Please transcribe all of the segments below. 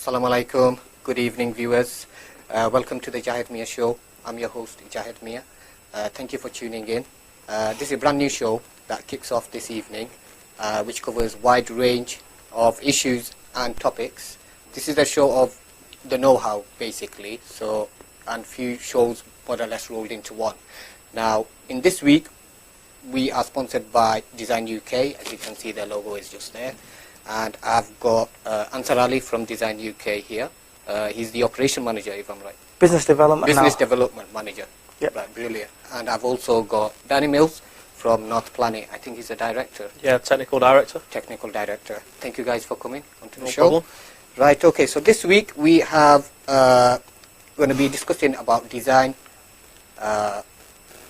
Assalamu alaikum. Good evening, viewers. Welcome to the Jahed Miah Show. I'm your host, Jahed Miah. Thank you for tuning in. This is a brand new show that kicks off this evening, which covers a wide range of issues and topics. This is a show of the know-how, basically, and few shows more or less rolled into one. Now, in this week, we are sponsored by Design UK. As you can see, their logo is just there. And I've got Ansar Ali from Design UK here. He's the operation manager, if I'm right. Business development development manager. Yep. Right, brilliant. And I've also got Danny Mills from Northplanet. I think he's a director. Yeah, technical director. Technical director. Thank you guys for coming onto the No show. problem. Right, okay, so this week we have going to be discussing about design,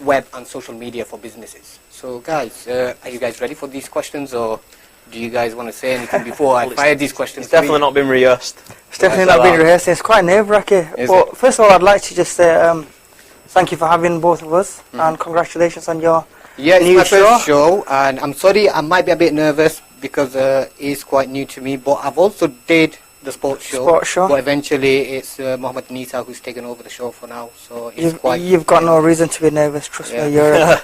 web and social media for businesses. So guys, are you guys ready for these questions, or do you guys want to say anything before I fire these questions? It's definitely not been rehearsed. It's definitely not been rehearsed. It's quite nerve-wracking. But first of all, I'd like to just say thank you for having both of us, and congratulations on your new it's my first show, and I'm sorry I might be a bit nervous because it's quite new to me, but I've also did the sports show. But eventually it's Mohammed Nisa who's taken over the show for now, so you've got no reason to be nervous, trust me. You're a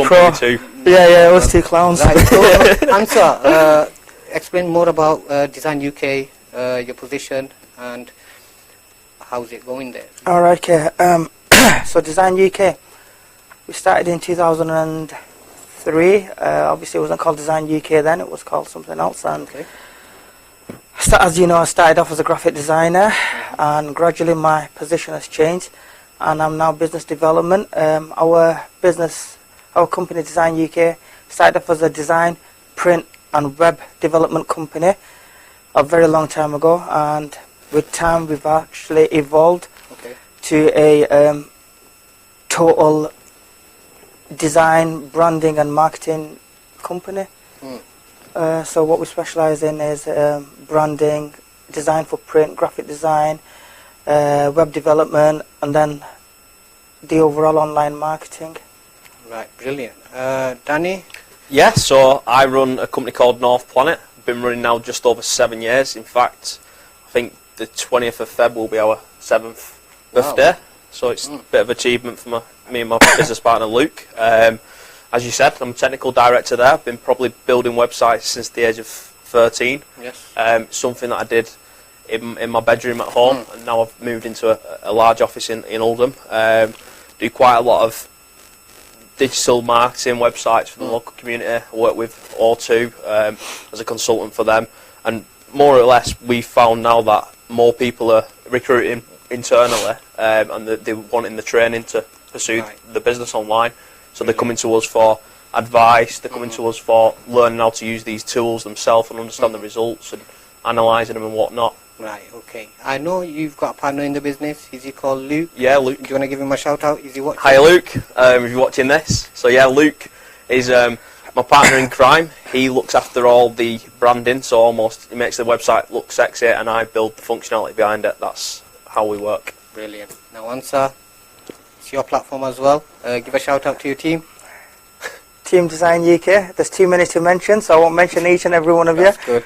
pro too. Yeah, us two clowns. Right, so Ansar, explain more about Design UK, your position, and how's it going there? Alright, okay. So Design UK, we started in 2003. Obviously it wasn't called Design UK then, it was called something else. And as you know, I started off as a graphic designer, and gradually my position has changed, and I'm now business development. Our company Design UK started off as a design, print and web development company a very long time ago, and with time we've actually evolved to a total design, branding and marketing company. So what we specialise in is branding, design for print, graphic design, web development, and then the overall online marketing. Right, brilliant. Danny? Yeah, so I run a company called Northplanet. I've been running now just over 7 years. In fact, I think the 20th of Feb will be our 7th birthday. So it's a bit of achievement for me and my business partner Luke. As you said, I'm a technical director there. I've been probably building websites since the age of 13. Yes. Something that I did in my bedroom at home, and now I've moved into a large office in Oldham. Do quite a lot of digital marketing websites for the local community. I work with O2 as a consultant for them, and more or less we've found now that more people are recruiting internally, and they're wanting the training to pursue the business online. So they're coming to us for advice, they're coming to us for learning how to use these tools themselves and understand the results and analysing them and whatnot. Right, okay. I know you've got a partner in the business. Is he called Luke? Yeah, Luke. Do you want to give him a shout out? Is he watching? Hi Luke, if you're watching this. So yeah, Luke is my partner in crime. He looks after all the branding, so he makes the website look sexy, and I build the functionality behind it. That's how we work. Brilliant. Now Ansar, it's your platform as well. Give a shout out to your team. Team Design UK. There's too many to mention, so I won't mention each and every one of you. That's good.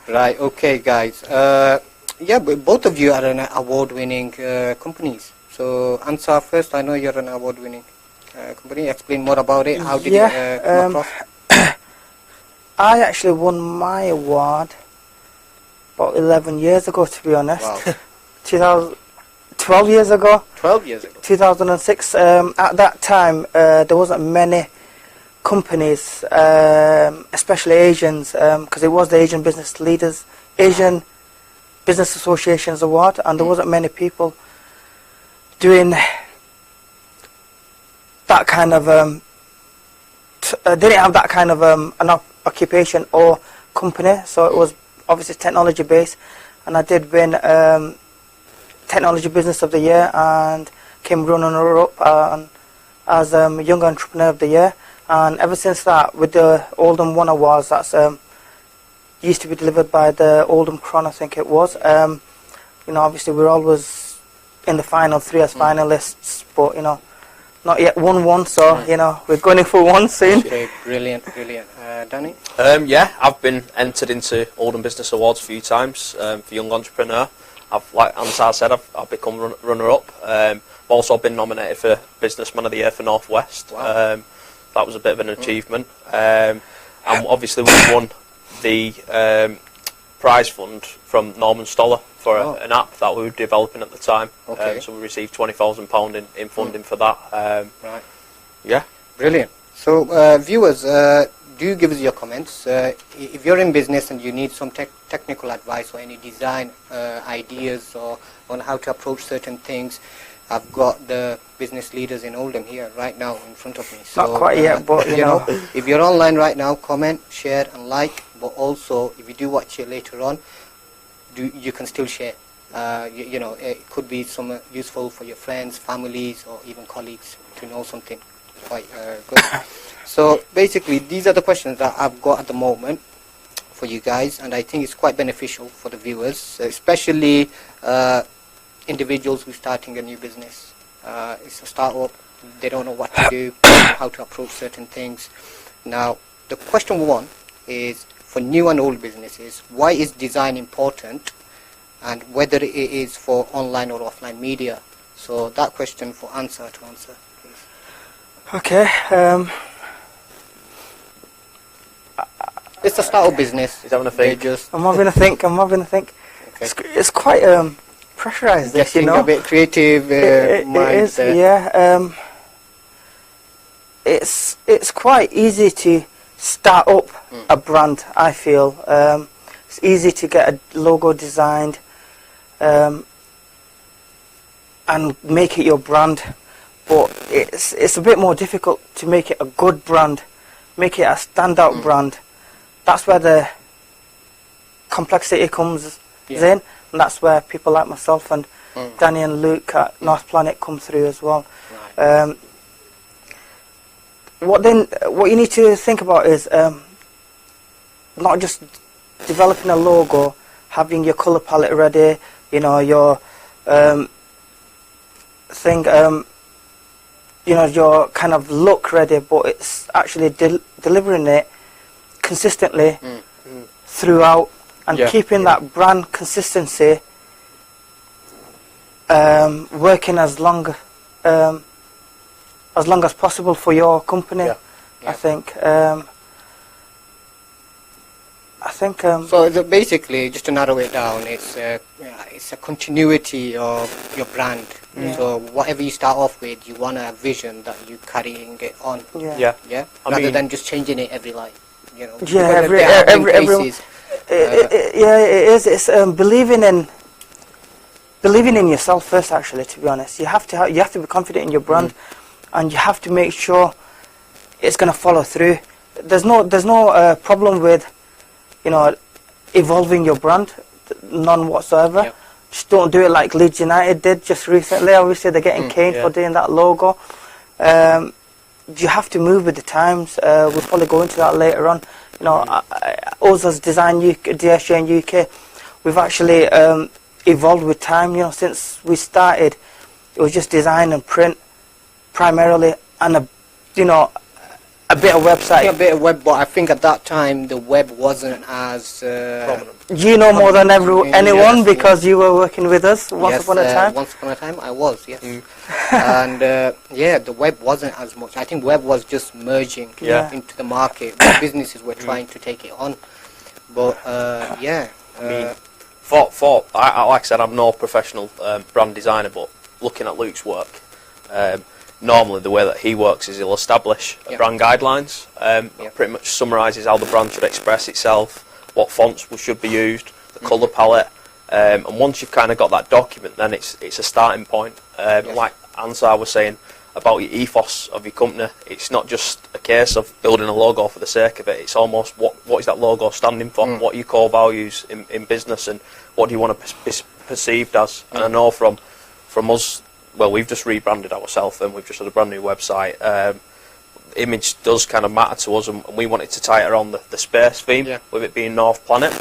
Right, okay guys. Yeah, but both of you are an award-winning companies. So Ansar first, I know you're an award-winning company. Explain more about it. How did it come across? I actually won my award about 11 years ago, to be honest. Wow. 12 years ago. 12 years ago. 2006. At that time, there wasn't many companies, especially Asians, because it was the Asian Business Leaders, Asian Business Associations Award, and there wasn't many people doing that kind of, didn't have that kind of an occupation or company, so it was obviously technology based, and I did win Technology Business of the Year and came runner-up as Young Entrepreneur of the Year. And ever since that, with the Oldham One Awards, that's used to be delivered by the Oldham Cron, I think it was. You know, obviously we're always in the final three as finalists, but you know, not yet won one, so you know, we're going in for one soon. Okay, brilliant, brilliant. Danny? Yeah, I've been entered into Oldham Business Awards a few times for Young Entrepreneur. Like Ansar said, I've become runner-up. I've also been nominated for Businessman of the Year for North West. Wow. That was a bit of an achievement. And obviously we won the prize fund from Norman Stoller for an app that we were developing at the time. Okay. So we received £20,000 in funding for that. Right. Yeah. Brilliant. So, viewers, do give us your comments. If you're in business and you need some technical advice or any design ideas or on how to approach certain things, I've got the business leaders in Oldham here right now in front of me. So, Not quite yet, but you know. If you're online right now, comment, share and like. But also, if you do watch it later on, you can still share. You know, it could be some useful for your friends, families, or even colleagues to know something quite good. So basically, these are the questions that I've got at the moment for you guys, and I think it's quite beneficial for the viewers, especially individuals who are starting a new business. It's a startup, they don't know what to do, how to approach certain things. Now, the question one is, for new and old businesses, why is design important, and whether it is for online or offline media? So that question for Ansar to answer, please. Okay. It's a startup business. He's having a think. I'm having a think. Okay. It's quite pressurized, this, you know. A bit creative mind. It is, yeah. It's quite easy to start up a brand, I feel. It's easy to get a logo designed and make it your brand, but it's a bit more difficult to make it a good brand, make it a standout brand. That's where the complexity comes in, and that's where people like myself and Danny and Luke at Northplanet come through as well. Right. What you need to think about is not just developing a logo, having your colour palette ready, you know, your your kind of look ready, but it's actually delivering it consistently throughout, and keeping that brand consistency working as long as possible for your company. I think. So basically, just to narrow it down, it's a continuity of your brand. So whatever you start off with, you want a vision that you're carrying it on. Rather than just changing it every line. You know. It is. It's believing in yourself first. Actually, to be honest, you have to be confident in your brand, and you have to make sure it's going to follow through. There's no problem with, you know, evolving your brand, none whatsoever. Just don't do it like Leeds United did just recently. Obviously, they're getting caned for doing that logo. You have to move with the times. We'll probably go into that later on. You know, us as DSGN UK, we've actually evolved with time. You know, since we started, it was just design and print primarily, and a bit of website. A bit of web, but I think at that time the web wasn't as prominent. You know more than anyone because you were working with us once upon a time. Once upon a time, I was, yes. And the web wasn't as much. I think web was just merging into the market. Businesses were trying to take it on, but I mean, like I said, I'm no professional brand designer, but looking at Luke's work, normally the way that he works is he'll establish brand guidelines, pretty much summarises how the brand should express itself, what fonts should be used, the colour palette, and once you've kind of got that document, then it's a starting point. Like Ansar was saying about your ethos of your company, it's not just a case of building a logo for the sake of it, it's almost what is that logo standing for, what are your core values in business, and what do you want to be perceived as. And I know from us, well, we've just rebranded ourselves and we've just had a brand new website. Image does kind of matter to us, and we wanted to tie it around the space theme, with it being Northplanet,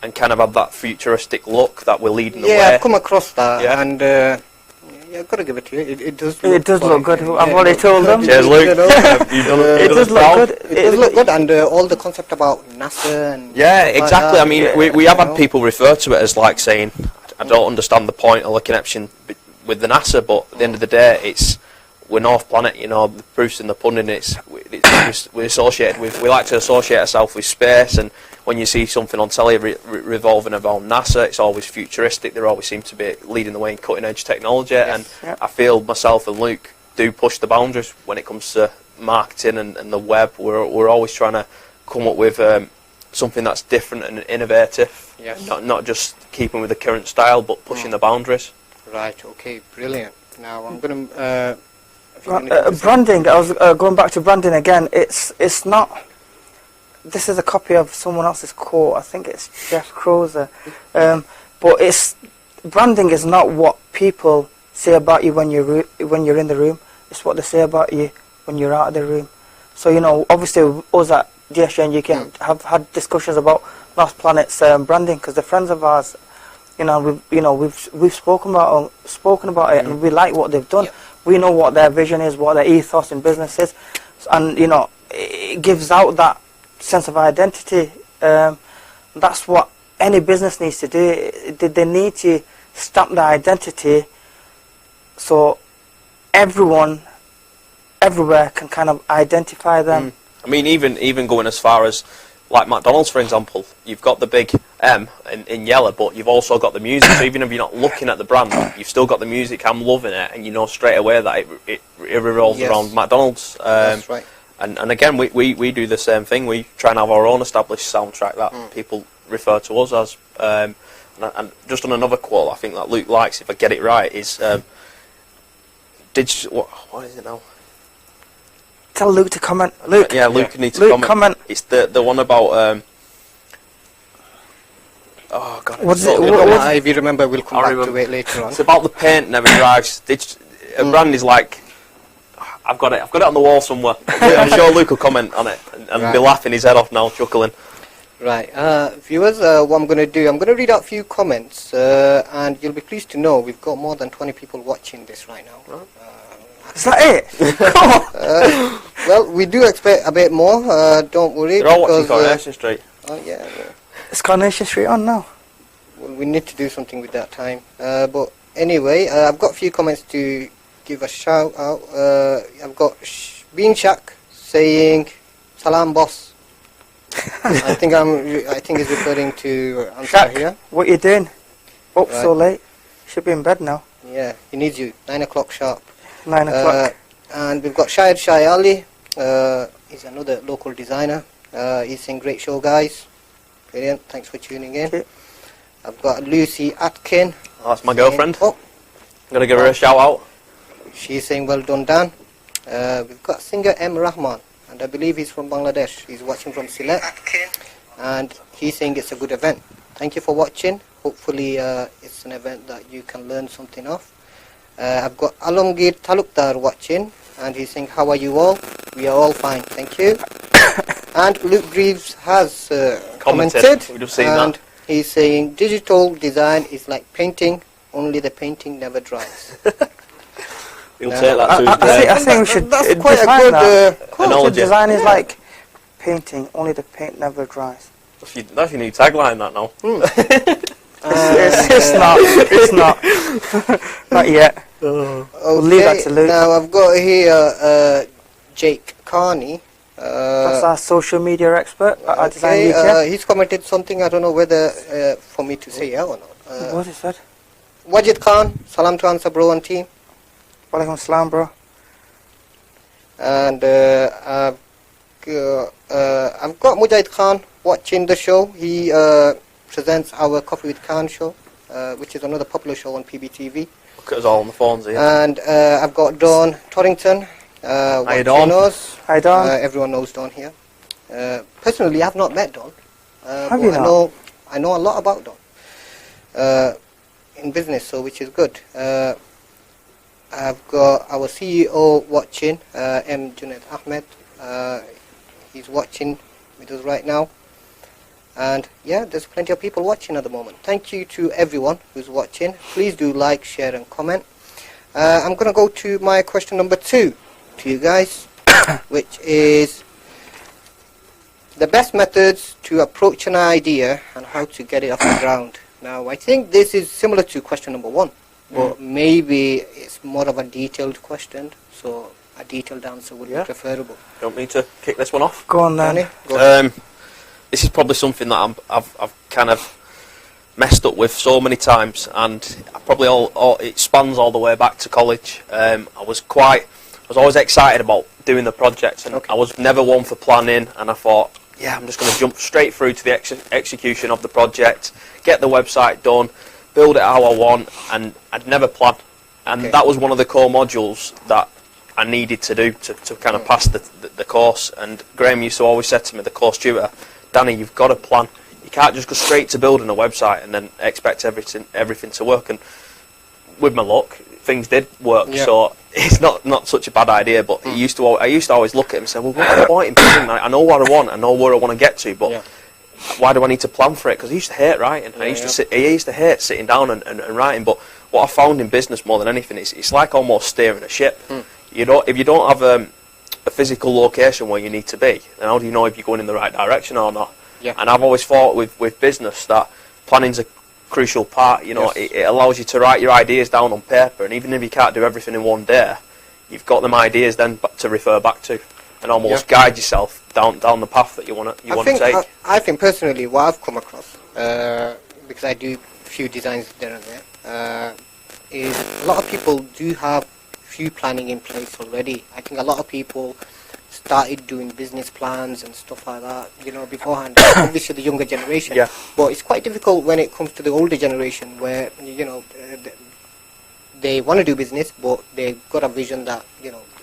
and kind of have that futuristic look that we're leading the way. Yeah, I've come across that, and Yeah, I've got to give it to you. It does. It does look good. Yeah, I've already told them. Cheers, Luke. You know, It does look good. it does look good, and all the concept about NASA and Yeah, stuff like exactly. that, I mean, yeah, we have you had know. people refer to it as like saying, I don't understand the point or the connection with the NASA, but at the end of the day, we're Northplanet, you know, the proof's in the pudding. We're associated with, we like to associate ourselves with space, and when you see something on telly revolving around NASA, it's always futuristic. They always seem to be leading the way in cutting edge technology, and I feel myself and Luke do push the boundaries when it comes to marketing and the web. We're always trying to come up with something that's different and innovative, not just keeping with the current style, but pushing the boundaries. Right. Okay. Brilliant. Now I'm going Branding. I was going back to branding again. It's not. This is a copy of someone else's quote. I think it's Jeff Crozer. But branding is not what people say about you when you're in the room. It's what they say about you when you're out of the room. So you know, obviously, us at dsgnuk have had discussions about Northplanet's branding, because they're friends of ours. We've spoken about it, and we like what they've done. We know what their vision is, what their ethos in business is, and you know, it gives out that sense of identity. That's what any business needs to do. They need to stamp their identity, so everyone, everywhere can kind of identify them. I mean, even going as far as like McDonald's, for example, you've got the big M in yellow, but you've also got the music. So even if you're not looking at the brand, you've still got the music. I'm loving it, and you know straight away that it revolves around McDonald's. That's right. And again, we do the same thing. We try and have our own established soundtrack that people refer to us as. And just on another quote, I think that Luke likes, if I get it right, is what is it now? Tell Luke to comment. Luke. Yeah, Luke needs to comment. It's the one about. Oh God! If you remember, we'll come back to it later on. It's about the paint never dries. A brand is like. I've got it on the wall somewhere. I'm sure Luke will comment on it and be laughing his head off now, chuckling. Right, viewers, what I'm going to do, I'm going to read out a few comments, and you'll be pleased to know we've got more than 20 people watching this right now. Is that it? Well, we do expect a bit more, don't worry. They're all watching Coronation Street. Oh, yeah. Is Coronation Street on now? Well, we need to do something with that time. But anyway, I've got a few comments to give a shout out. I've got Bean Shack saying, "Salam, boss." I think he's referring to Ansar here. What you doing? Up so late? Should be in bed now. Yeah, he needs you. 9 o'clock sharp. 9 o'clock. And we've got Jahed Ali. He's another local designer. He's saying, "Great show, guys." Brilliant. Thanks for tuning in. Okay. I've got Lucy Atkin. Oh, that's my girlfriend. Oh, I'm gonna give her a shout out. she's saying, "Well done, Dan." We've got singer M. Rahman, and I believe he's from Bangladesh. He's watching from Sylhet, and he's saying it's a good event. Thank you for watching. Hopefully it's an event that you can learn something of. I've got Alamgir Talukdar watching, and he's saying, "How are you all?" We are all fine, thank you. And Luke Greaves has commented, We've just seen and that. he's saying, "Digital design is like painting, only the painting never dries." We'll take that to I think we should That's quite a define good that. analogy. Design is like painting, only the paint never dries. That's your new tagline, that now. It's not. Not yet. Okay, leave that to Luke. now I've got here Jake Carney. That's our social media expert at Design UK. He's commented something, I don't know whether for me to say or not. What is that? Wajid Khan, salam to Ansar bro and team. Walaikum salam, bro. And I've got Mujahid Khan watching the show. He presents our Coffee with Khan show, which is another popular show on PBTV. Look at us all on the phones here. And I've got Dawn Torrington. Hi, Dawn. Hi, Dawn. Everyone knows Dawn here. Personally, I've not met Dawn. Have you not? I know a lot about Dawn in business, so which is good. I've got our CEO watching, M. Junaid Ahmed. He's watching with us right now. And yeah, there's plenty of people watching at the moment. Thank you to everyone who's watching. Please do like, share and comment. I'm going to go to my question number 2 to you guys, which is the best methods to approach an idea and how to get it off the ground. Now, I think this is similar to question number 1, but maybe it's more of a detailed question, so a detailed answer would be preferable. You want me to kick this one off? Go on, then. Danny, go ahead. This is probably something that I've kind of messed up with so many times, and probably it spans all the way back to college. I was always excited about doing the project, and I was never one for planning, and I thought, I'm just going to jump straight through to the execution of the project, get the website done, build it how I want, and I'd never plan. And that was one of the core modules that I needed to do to kind of pass the course. And Graham used to always say to me, the course tutor, Danny, you've got to plan. You can't just go straight to building a website and then expect everything to work. And with my luck, things did work. So it's not such a bad idea. But I used to always look at him and say, well, what's the point in planning? I know what I want. I know where I want to get to. But why do I need to plan for it? Because I used to hate writing. I used to hate sitting down and writing. But what I found in business more than anything is it's like almost steering a ship. If you don't have a physical location where you need to be, then how do you know if you're going in the right direction or not? And I've always thought with business that planning's a crucial part. It allows you to write your ideas down on paper, and even if you can't do everything in one day, you've got them ideas then to refer back to, and almost guide yourself down the path that you want to take. I think personally, what I've come across, because I do a few designs there and there, is a lot of people do have few planning in place already. I think a lot of people started doing business plans and stuff like that, beforehand. Obviously the younger generation, but it's quite difficult when it comes to the older generation where, they want to do business, but they've got a vision that,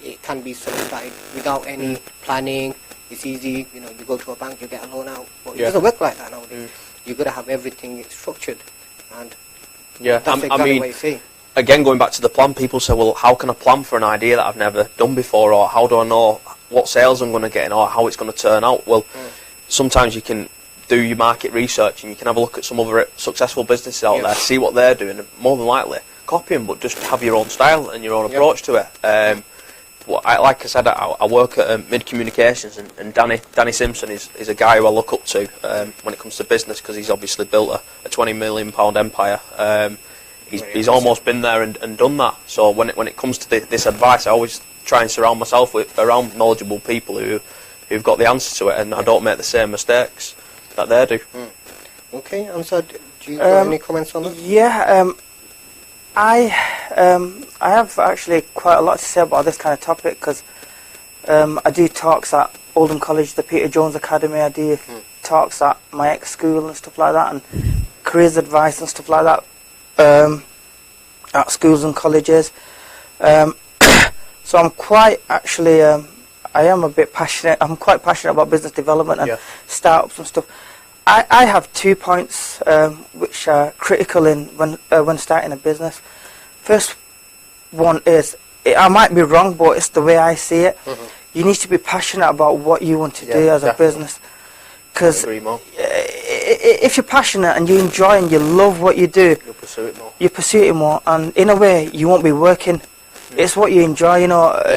it can be sort of started without any planning. It's easy, you go to a bank, you get a loan out, but it doesn't work like that nowadays. You've got to have everything structured, and that's exactly what you say. Again, going back to the plan, people say, well, how can I plan for an idea that I've never done before, or how do I know what sales I'm going to get in, or how it's going to turn out? Well, sometimes you can do your market research and you can have a look at some other successful businesses out there, see what they're doing, and more than likely copy them, but just have your own style and your own approach to it. Like I said, I work at Mid Communications, and Danny Simpson is a guy who I look up to when it comes to business, because he's obviously built a £20 million empire. He's almost been there and done that. So when it comes to this advice, I always try and surround myself around knowledgeable people who've got the answer to it, and I don't make the same mistakes that they do. Okay, Ansar, do you have any comments on that? Yeah, I have actually quite a lot to say about this kind of topic, because I do talks at Oldham College, the Peter Jones Academy. I do talks at my ex-school and stuff like that, and careers advice and stuff like that. At schools and colleges, so I'm quite actually I am a bit passionate. I'm quite passionate about business development and startups and stuff. I have 2 points which are critical when starting a business. First one is, I might be wrong, but it's the way I see it. You need to be passionate about what you want to do as a business, because if you're passionate and you enjoy and you love what you do, you'll pursue it more. You pursue it more, and in a way, you won't be working. It's what you enjoy.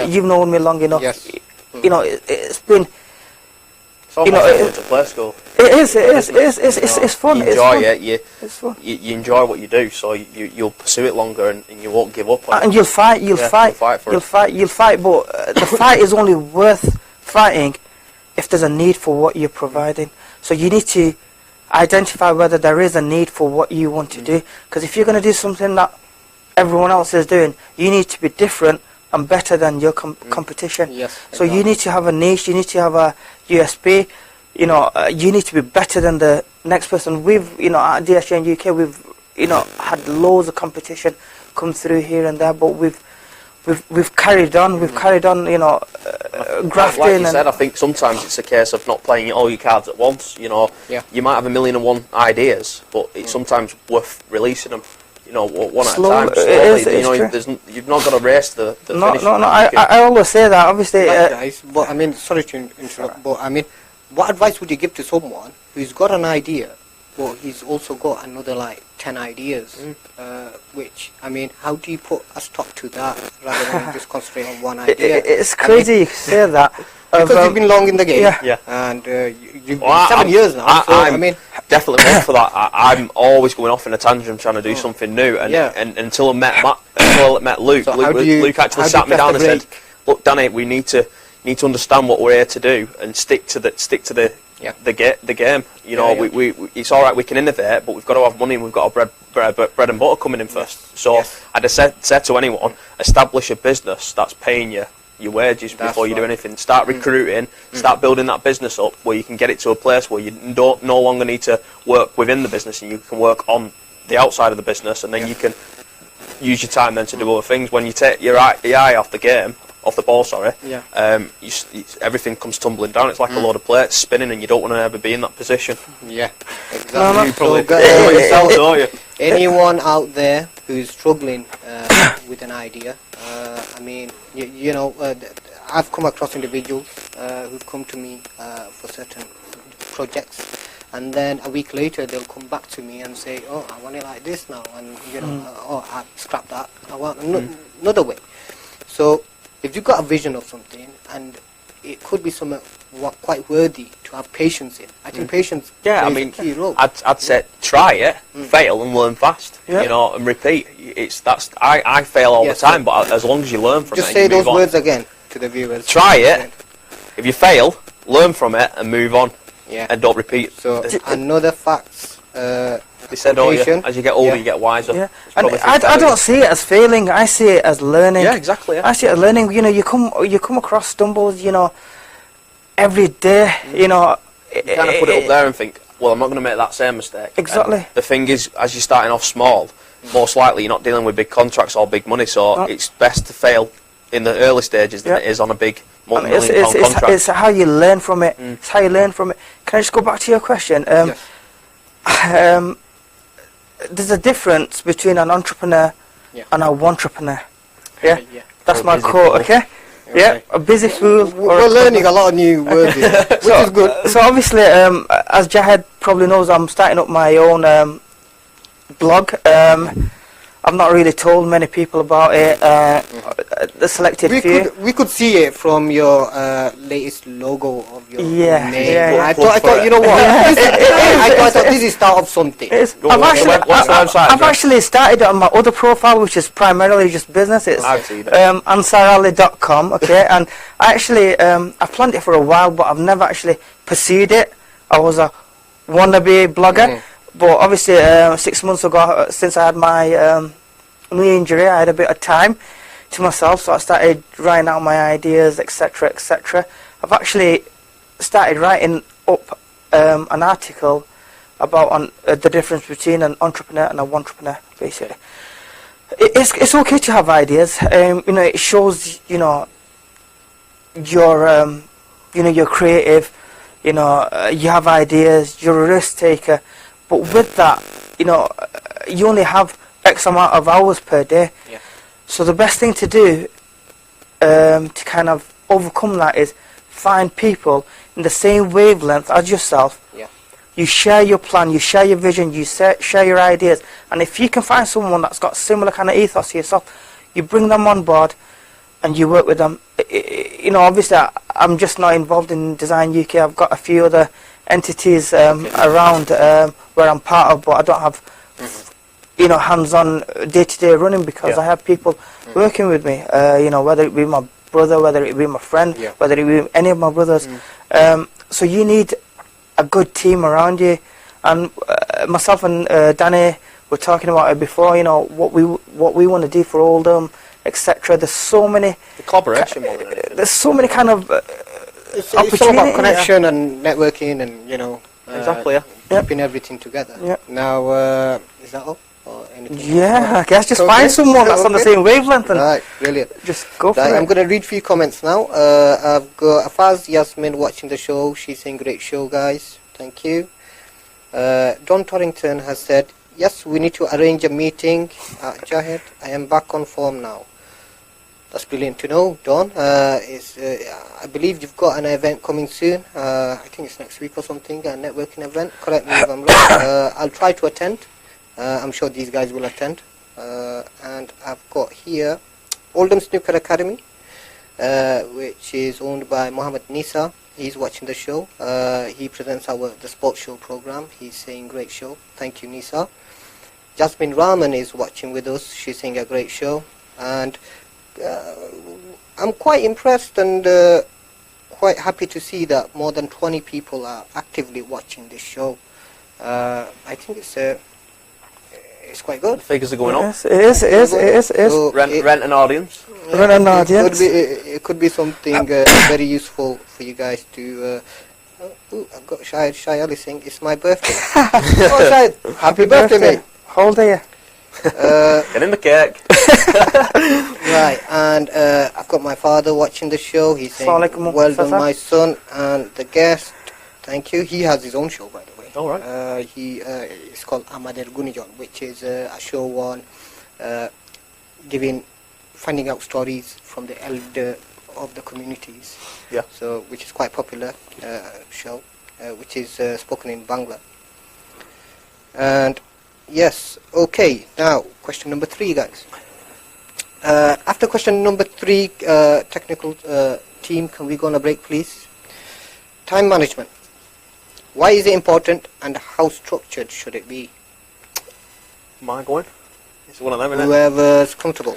You've known me long enough. It's been. It's almost like going to play school. It is. It's fun. You enjoy it. It's fun. You enjoy what you do, so you'll pursue it longer, and you won't give up. And you'll fight. You'll fight. But the fight is only worth fighting if there's a need for what you're providing. So you need to identify whether there is a need for what you want to do. Because if you're going to do something that everyone else is doing, you need to be different and better than your competition. So you need to have a niche. You need to have a USP. You need to be better than the next person. We've, at DSGNuk, we've, had loads of competition come through here and there, but we've carried on. We've carried on, grafting. Like you said, I think sometimes it's a case of not playing all your cards at once. You might have 1,000,001 ideas, but it's sometimes worth releasing them. One at a time. Slowly. You've not got to race the finish. No. I always say that. Obviously, guys. But sorry to interrupt. But what advice would you give to someone who's got an idea but he's also got another like 10 ideas. Which, I mean, how do you put a stop to that rather than just concentrate on one idea? It's crazy you say that. Because you've been long in the game, Yeah. and you've been 7 years now. So, I mean, definitely one for that. I'm always going off in a tangent trying to do something new, and until I met Luke, So Luke actually sat me down and said, "Look, Danny, we need to understand what we're here to do and stick to the game. You know, we it's all right, we can innovate, but we've got to have money and we've got to have bread and butter coming in first." So I just said to anyone, establish a business that's paying you your wages before you do anything. Start recruiting, start building that business up where you can get it to a place where you don't no longer need to work within the business and you can work on the outside of the business, and then you can use your time then to do other things. When you take your eye off the ball, everything comes tumbling down. It's like a load of plates spinning, and you don't want to ever be in that position. Yeah, exactly. You probably So, yourself, don't you? anyone out there who's struggling with an idea, I mean, you know, I've come across individuals who've come to me for certain projects, and then a week later they'll come back to me and say, "Oh, I want it like this now," and you know, "Oh, I scrapped that. I want another way." So if you've got a vision of something and it could be something quite worthy to have patience in, I think patience plays a key role. I'd say try it, fail and learn fast, you know, and repeat. I fail all the time, but as long as you learn from it, just say those words again to the viewers. Try it. If you fail, learn from it and move on. Yeah. And don't repeat. So another fact. They said, as you get older, you get wiser. Yeah. And I don't see it as failing. I see it as learning. Yeah, exactly. Yeah. I see it as learning. You know, you come across stumbles, you know, every day. You know, you kind of put it up there and think, well, I'm not going to make that same mistake. Exactly. And the thing is, as you're starting off small, most likely you're not dealing with big contracts or big money, so it's best to fail in the early stages than it is on a big multi-million-pound contract. It's how you learn from it. It's how you learn from it. Can I just go back to your question? Yes. There's a difference between an entrepreneur and a wantrepreneur. Yeah? That's my quote, okay? Yeah, a busy fool. We're learning a lot of new words here, which is good. So obviously, as Jahed probably knows, I'm starting up my own blog. I've not really told many people about it. The selected few. We could see it from your latest logo of your name. Yeah. I thought, you know what? I thought this is start of something. I've actually started it on my other profile, which is primarily just business. It's ansarali.com. Okay, and I actually I planned it for a while, but I've never actually pursued it. I was a wannabe blogger. But obviously, 6 months ago, since I had my knee injury, I had a bit of time to myself, so I started writing out my ideas, etc., etc. I've actually started writing up an article about the difference between an entrepreneur and a wantrepreneur, basically. It's okay to have ideas. You know, it shows, you know, you're creative. You know, you have ideas. You're a risk taker. But with that, you know, you only have X amount of hours per day. Yeah. So the best thing to do to kind of overcome that is find people in the same wavelength as yourself. Yeah. You share your plan, you share your vision, you share your ideas. And if you can find someone that's got similar kind of ethos to yourself, you bring them on board and you work with them. You know, obviously, I'm just not involved in Design UK. I've got a few other entities around where I'm part of, but I don't have you know, hands-on day-to-day running because I have people working with me. You know, whether it be my brother, whether it be my friend, whether it be any of my brothers. So you need a good team around you. And myself and Danny were talking about it before. You know, what we want to do for Oldham, etc. There's so many. The collaboration more than anything. There's so many kind of. It's all about connection and networking and, you know, exactly, keeping everything together. Yeah. Now, is that all? Or anything I guess just find someone that's on the same wavelength and right, brilliant. Just go for it. I'm going to read a few comments now. I've got Afaz Yasmin watching the show. She's saying, great show, guys. Thank you. Don Torrington has said, yes, we need to arrange a meeting. Jahed, I am back on form now. That's brilliant to know, Don. I believe you've got an event coming soon. I think it's next week or something, a networking event. Correct me if I'm wrong. I'll try to attend. I'm sure these guys will attend. And I've got here Oldham Snooker Academy, which is owned by Mohammed Nisa. He's watching the show. He presents the sports show program. He's saying great show. Thank you, Nisa. Jasmine Rahman is watching with us. She's saying a great show. And I'm quite impressed and quite happy to see that more than 20 people are actively watching this show. I think it's quite good. The figures are going up. Yes, it is. So Rent an audience. Rent an audience. It could be something very useful for you guys to. I've got Shahed Ali saying it's my birthday. Oh, Shahed, happy birthday, mate. How old are you? Get in the cake. Right, and I've got my father watching the show. He's saying, well done, my son, and the guest. Thank you. He has his own show, by the way. All right. It's called Amader Gunijon, which is a show on finding out stories from the elder of the communities. Yeah. So, which is quite popular show, which is spoken in Bangla. And yes, okay. Now, question number 3, guys. After question number 3, technical team, can we go on a break, please? Time management. Why is it important, and how structured should it be? Am I going? It's one of them, isn't it? Whoever's comfortable.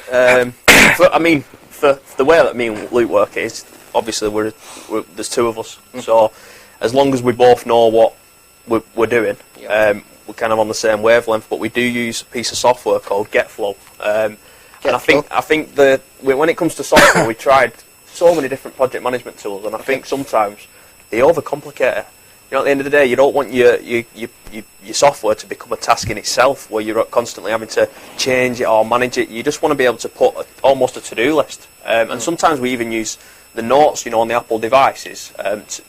For the way that me and Luke work is, obviously there's 2 of us. Mm-hmm. So as long as we both know what we're doing, yep. We're kind of on the same wavelength. But we do use a piece of software called GetFlow. And I think that when it comes to software, we tried so many different project management tools, and I think sometimes they overcomplicate it. You know, at the end of the day, you don't want your software to become a task in itself, where you're constantly having to change it or manage it. You just want to be able to put almost a to-do list. And sometimes we even use the notes, on the Apple devices,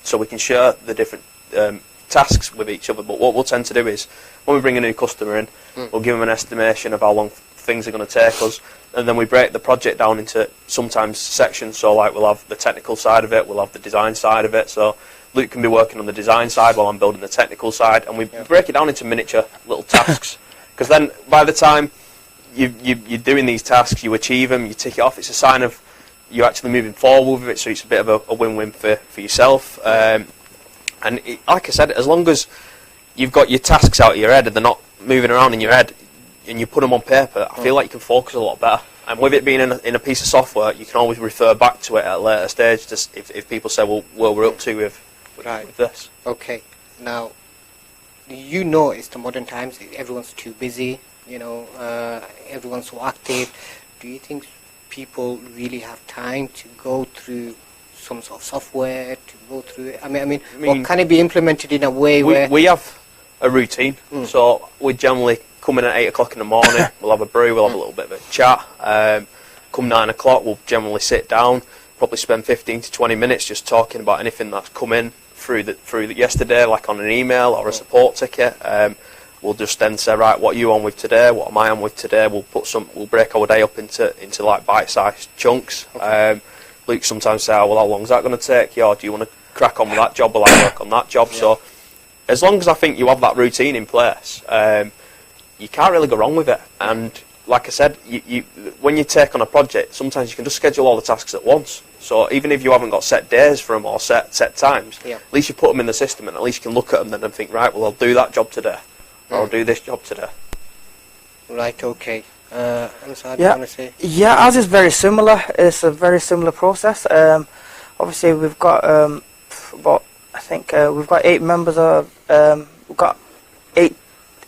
so we can share the different tasks with each other. But what we'll tend to do is, when we bring a new customer in, we'll give them an estimation of how long things are going to take us, and then we break the project down into sometimes sections. So like we'll have the technical side of it, we'll have the design side of it. So Luke can be working on the design side while I'm building the technical side, and we break it down into miniature little tasks. Because then by the time you're doing these tasks, you achieve them, you tick it off, it's a sign of you actually moving forward with it, so it's a bit of a win-win for yourself. Like I said, as long as you've got your tasks out of your head and they're not moving around in your head, and you put them on paper, I feel like you can focus a lot better. And with it being in a piece of software, you can always refer back to it at a later stage, just if people say, well, where we're up to with this. Okay. Now, it's the modern times. Everyone's too busy. Everyone's so active. Do you think people really have time to go through some sort of software, to go through it? I mean, what can it be implemented in a way where... We have a routine. So we generally come in at 8 o'clock in the morning, we'll have a brew, we'll have a little bit of a chat. Come 9 o'clock, we'll generally sit down, probably spend 15 to 20 minutes just talking about anything that's come in through yesterday, like on an email or a support ticket. We'll just then say, right, what are you on with today? What am I on with today? We'll break our day up into like bite-sized chunks. Okay. Luke sometimes say, well, how long is that going to take you? Or do you want to crack on with that job while I work on that job? Yeah. So as long as I think you have that routine in place, you can't really go wrong with it. And like I said, when you take on a project, sometimes you can just schedule all the tasks at once. So even if you haven't got set days for them or set times, at least you put them in the system, and at least you can look at them then and think, right, well, I'll do that job today, or I'll do this job today. Right, okay. Ansar, do you want to say? Yeah, ours is very similar. It's a very similar process. Obviously, we've got we've got 8 members of we've got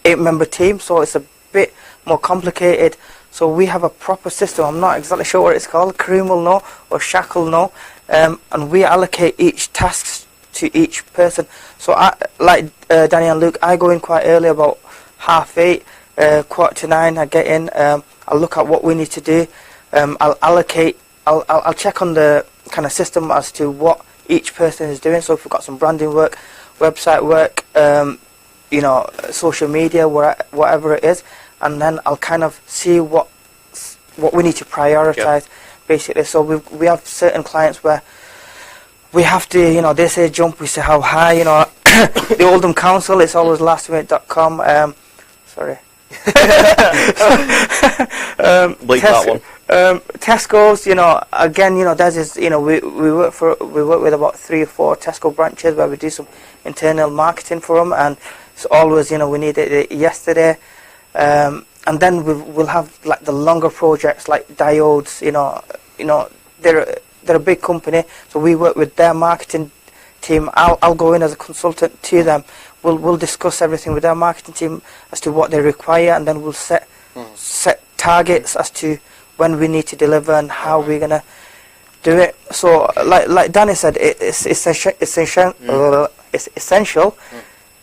8-member team, so it's a bit more complicated. So we have a proper system. I'm not exactly sure what it's called. Kareem will know, or Shaq will know, and we allocate each task to each person. So like Danny and Luke, I go in quite early, about 8:30. 8:45, I get in, I'll look at what we need to do, I'll allocate, I'll check on the kind of system as to what each person is doing. So if we've got some branding work, website work, social media, whatever it is, and then I'll kind of see what we need to prioritize basically. So we have certain clients where we have to, you know, they say jump, we say how high, you know. The Oldham Council, it's always lastminute.com. Sorry. Bleep that one. Tesco's, you know, again, you know, that is, you know, we work with about 3 or 4 Tesco branches where we do some internal marketing for them, and it's always, you know, we need it yesterday. And then we'll have like the longer projects like Diodes, you know, they're a big company, so we work with their marketing team. I'll go in as a consultant to them. We'll discuss everything with their marketing team as to what they require, and then we'll set targets as to when we need to deliver and how we're gonna do it. So like Danny said, it's essential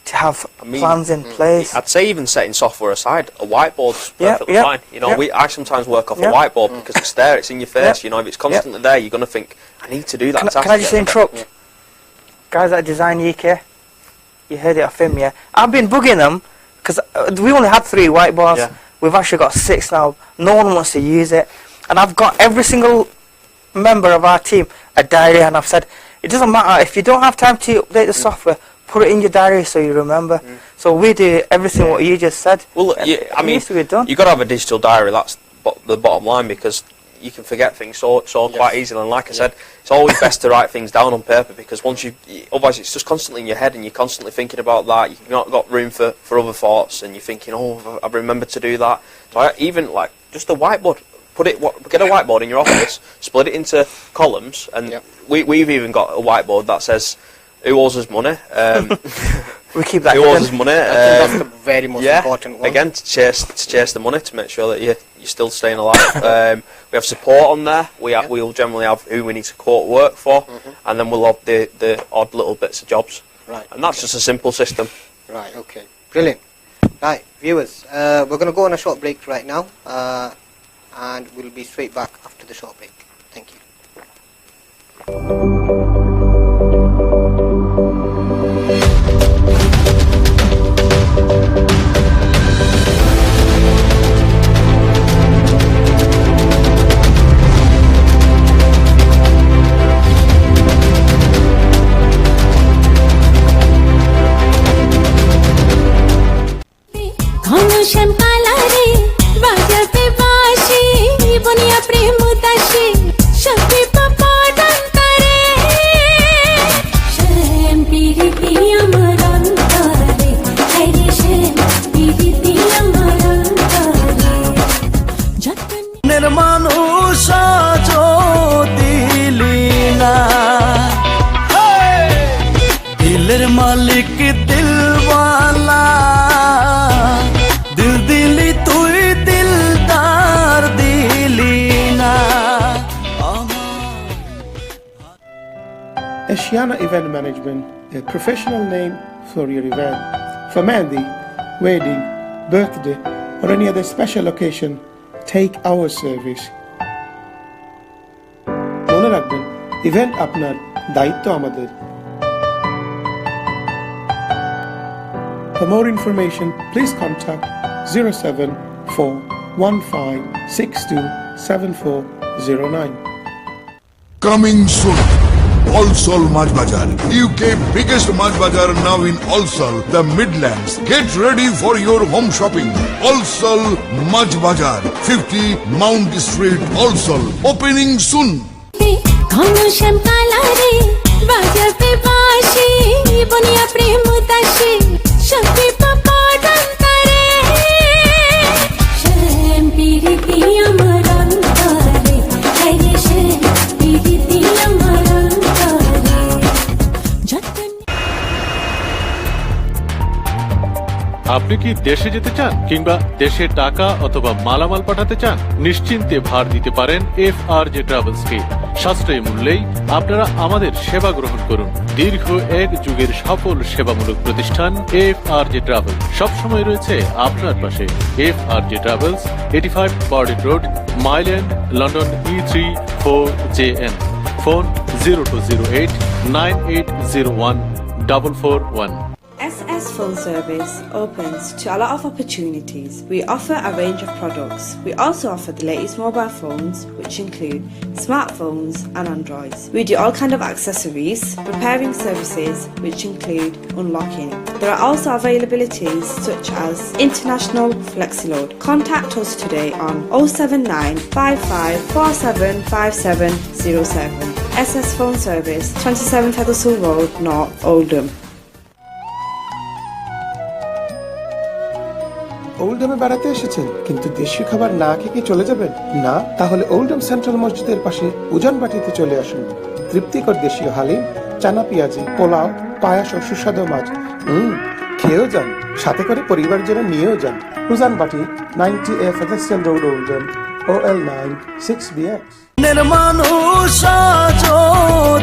to have plans in place. I'd say even setting software aside, a whiteboard's perfectly fine. You know, I sometimes work off a whiteboard because it's there, it's in your face. You know, if it's constantly there, you're going to think, I need to do that. Can I just interrupt? Guys at Design UK, you heard it off him, yeah? I've been bugging them because we only had 3 whiteboards. Yeah. We've actually got 6 now. No one wants to use it. And I've got every single member of our team a diary, and I've said, it doesn't matter, if you don't have time to update the software, put it in your diary so you remember. So we do everything what you just said. Well, I mean, you've got to have a digital diary, that's the bottom line, because you can forget things so quite easily. And like I said, it's always best to write things down on paper, because otherwise it's just constantly in your head and you're constantly thinking about that. You've not got room for other thoughts, and you're thinking, oh, I've remembered to do that. So even like just a whiteboard, get a whiteboard in your office, split it into columns, and we've even got a whiteboard that says who owes us money. We keep that. Who owes us money? I think that's the very most important one. Again, to chase the money, to make sure that you're still staying alive. We have support on there. We'll generally have who we need to quote work for, and then we'll have the odd little bits of jobs. Right. And that's just a simple system. Right. Okay. Brilliant. Right, viewers. We're going to go on a short break right now, and we'll be straight back after the short break. Thank you. Ashiana Event Management, a professional name for your event. For Mehndi, wedding, birthday, or any other special occasion, take our service. Mone rakben, event apnar daitto amader. For more information, please contact 07415627409. Coming soon. Allsol Maj Bazar, UK biggest Maj Bazar now in Allsol, the Midlands. Get ready for your home shopping. Allsol Maj Bazar, 50 Mount Street, Allsol. Opening soon. আপনি কি দেশে যেতে চান কিংবা দেশে টাকা অথবা মালামাল পাঠাতে চান? নিশ্চিন্তে ভার দিতে পারেন FRJ ট্রাভেলসকে। সাশ্রয়ী মূল্যেই আপনারা আমাদের সেবা গ্রহণ করুন। দীর্ঘ 1 যুগের সফল সেবামূলক প্রতিষ্ঠান FRJ ট্রাভেল সবসময় রয়েছে আপনার পাশে। FRJ travels, 85 Borden road, Mile End, London E3 4JN। Phone 0208 9801 441। SS Phone Service opens to a lot of opportunities. We offer a range of products. We also offer the latest mobile phones, which include smartphones and Androids. We do all kinds of accessories, repairing services, which include unlocking. There are also availabilities such as international FlexiLoad. Contact us today on 079 55 47 5707. SS Phone Service, 27 Feathersall Road, North Oldham. ওল্ডামে বেড়াতে এসেছেন কিন্তু দেশি খাবার না খেয়ে চলে যাবেন না? তাহলে ওল্ডাম সেন্ট্রাল মসজিদের পাশে উজানবাটিতে চলে আসুন। তৃপ্তিকর দেশীয় হালিম, চানা পেঁয়াজি, পোলাও, পায়াস ও সুস্বাদু মাছ খেয়েও যান, সাথে করে পরিবার জন্য নিয়েও যান। Ujanbati 90A Featherstone Road, Oldham, OL9 6BX। মানুষ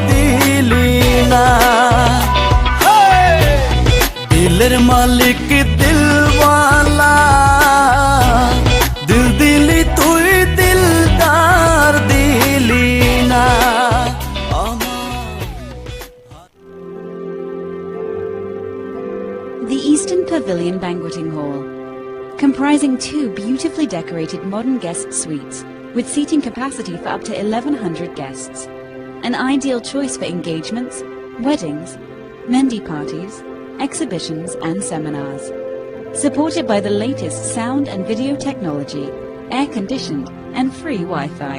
দিলিনা দিলের মালিক দিলওয়ালা দিল দিলি তুই দিলদার দিলি না। The Eastern Pavilion Banqueting Hall, comprising 2 beautifully decorated modern guest suites with seating capacity for up to 1,100 guests. An ideal choice for engagements, weddings, mehndi parties, exhibitions and seminars. Supported by the latest sound and video technology, air-conditioned and free Wi-Fi.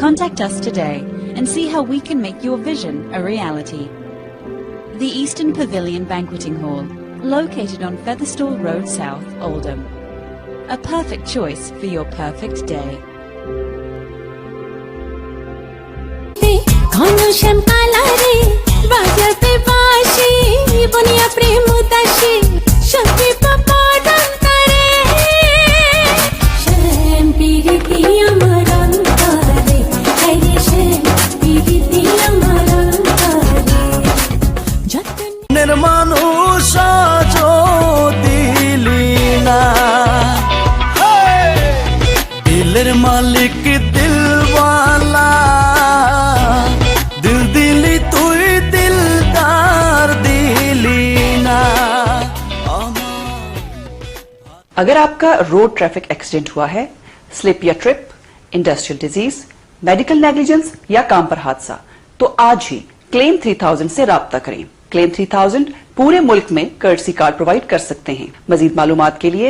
Contact us today and see how we can make your vision a reality. The Eastern Pavilion Banqueting Hall, located on Featherstall Road South, Oldham. A perfect choice for your perfect day. মানুষ দিলিনা দিলের মালিক দিলওয়ালা दिल दिली तुई दिलदार दिली ना। अगर आपका रोड ट्रैफिक एक्सीडेंट हुआ है, स्लिप या trip, industrial disease, medical negligence या काम पर हादसा, तो आज ही क्लेम 3000 से राब्ता करें। क्लेम 3000 पूरे मुल्क में कर्टसी कार्ड प्रोवाइड कर सकते हैं। मजीद मालूमात के लिए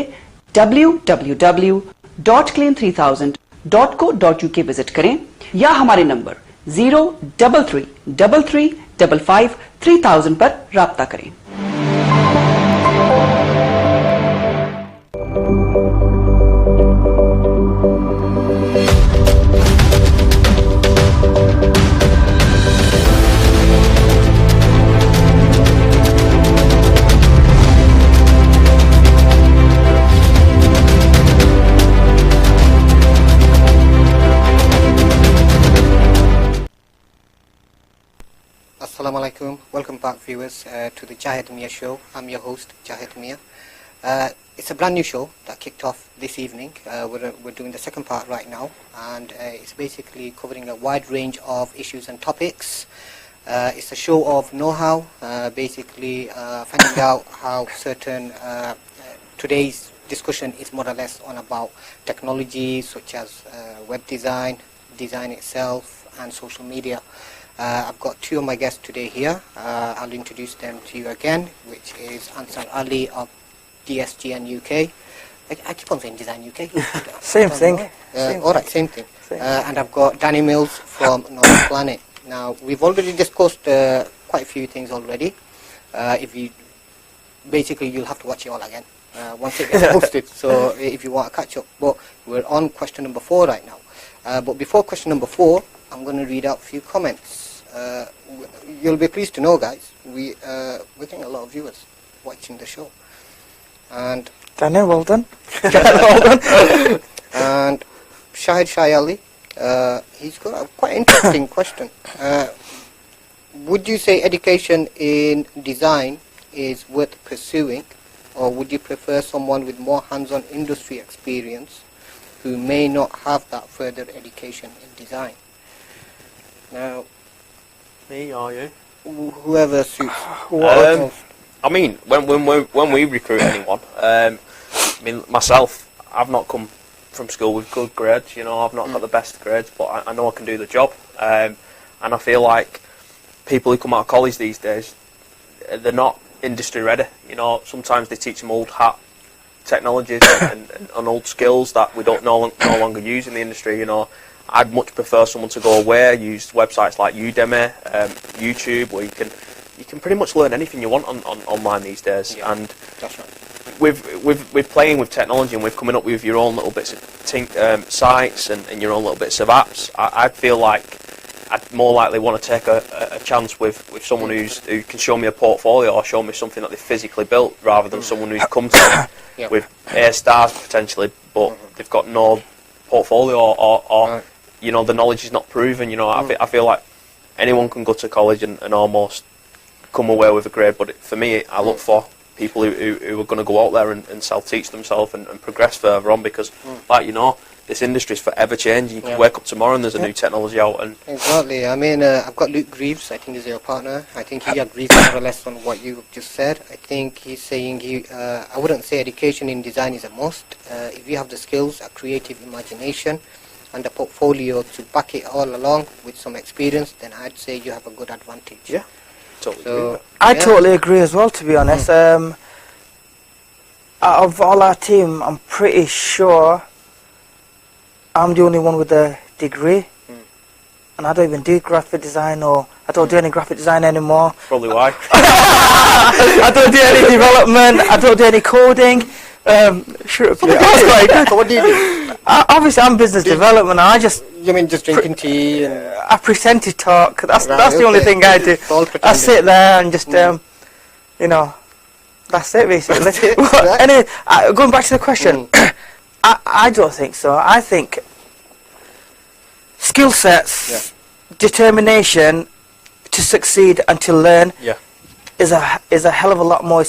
www.claim3000.co.uk विजिट करें या हमारे नंबर 03333553000 पर राब्ता करें। Assalamu alaikum. Welcome back, viewers, to the Jahed Miah Show. I'm your host, Jahed Miah. It's a brand new show that kicked off this evening. We're doing the second part right now, and it's basically covering a wide range of issues and topics. It's a show of know-how, basically finding out how certain today's discussion is more or less on about technology such as web design, design itself, and social media. I've got two of my guests today here. I'll introduce them to you again, which is Ansar Ali of dsgnuk. I keep on saying Design UK. Same thing. Alright, same thing. And I've got Danny Mills from Northplanet. Now, we've already discussed quite a few things already. If you basically, you'll have to watch it all again once it gets posted, so if you want to catch up. But we're on question number 4 right now. But before question number 4, I'm going to read out a few comments. You'll be pleased to know, guys, we're getting a lot of viewers watching the show. And Danny, well done. And Jahed Miah Ali, he's got a quite interesting question. Would you say education in design is worth pursuing, or would you prefer someone with more hands-on industry experience who may not have that further education in design? Now, Me or you? whoever suits. I mean, when we recruit anyone, I mean, myself, I've not come from school with good grades, you know, I've not got the best grades, but I know I can do the job. And I feel like people who come out of college these days, they're not industry ready. You know, sometimes they teach them old hat technologies and old skills that we don't no longer use in the industry. You know, I'd much prefer someone to go away, use websites like Udemy, YouTube, where you can pretty much learn anything you want on online these days. Yeah, and that's right. With playing with technology and with coming up with your own little bits of sites and your own little bits of apps, I feel like I'd more likely want to take a chance with someone who can show me a portfolio or show me something that they physically built, rather than someone who's come to me with A stars potentially, but they've got no portfolio or you know, the knowledge is not proven. You know, I feel like anyone can go to college and almost come away with a grade, but for me, I look for people who are going to go out there and self-teach themselves and progress further on, because, like, you know, this industry is forever changing. You can wake up tomorrow and there's a new technology out. And exactly. I mean, I've got Luke Greaves. I think he's your partner. I think he agrees more or less on what you just said. I think he's saying I wouldn't say education in design is a must. If you have the skills, a creative imagination, and a portfolio to back it all along with some experience, then I'd say you have a good advantage. Yeah, totally agree. I totally agree as well, to be honest. Out of all our team, I'm pretty sure I'm the only one with a degree, and I don't even do graphic design, or I don't do any graphic design anymore. Probably why. I don't do any development, I don't do any coding. Sure, What do you do? Obviously, I'm business development. I just You mean just drinking tea? And I pretend to talk. That's Right, the only thing I do. all I pretending. sit there and just you know, that's it basically. That's it, Well, right. anyway, going back to the question, I don't think so. I think skill sets, determination to succeed and to learn is a hell of a lot more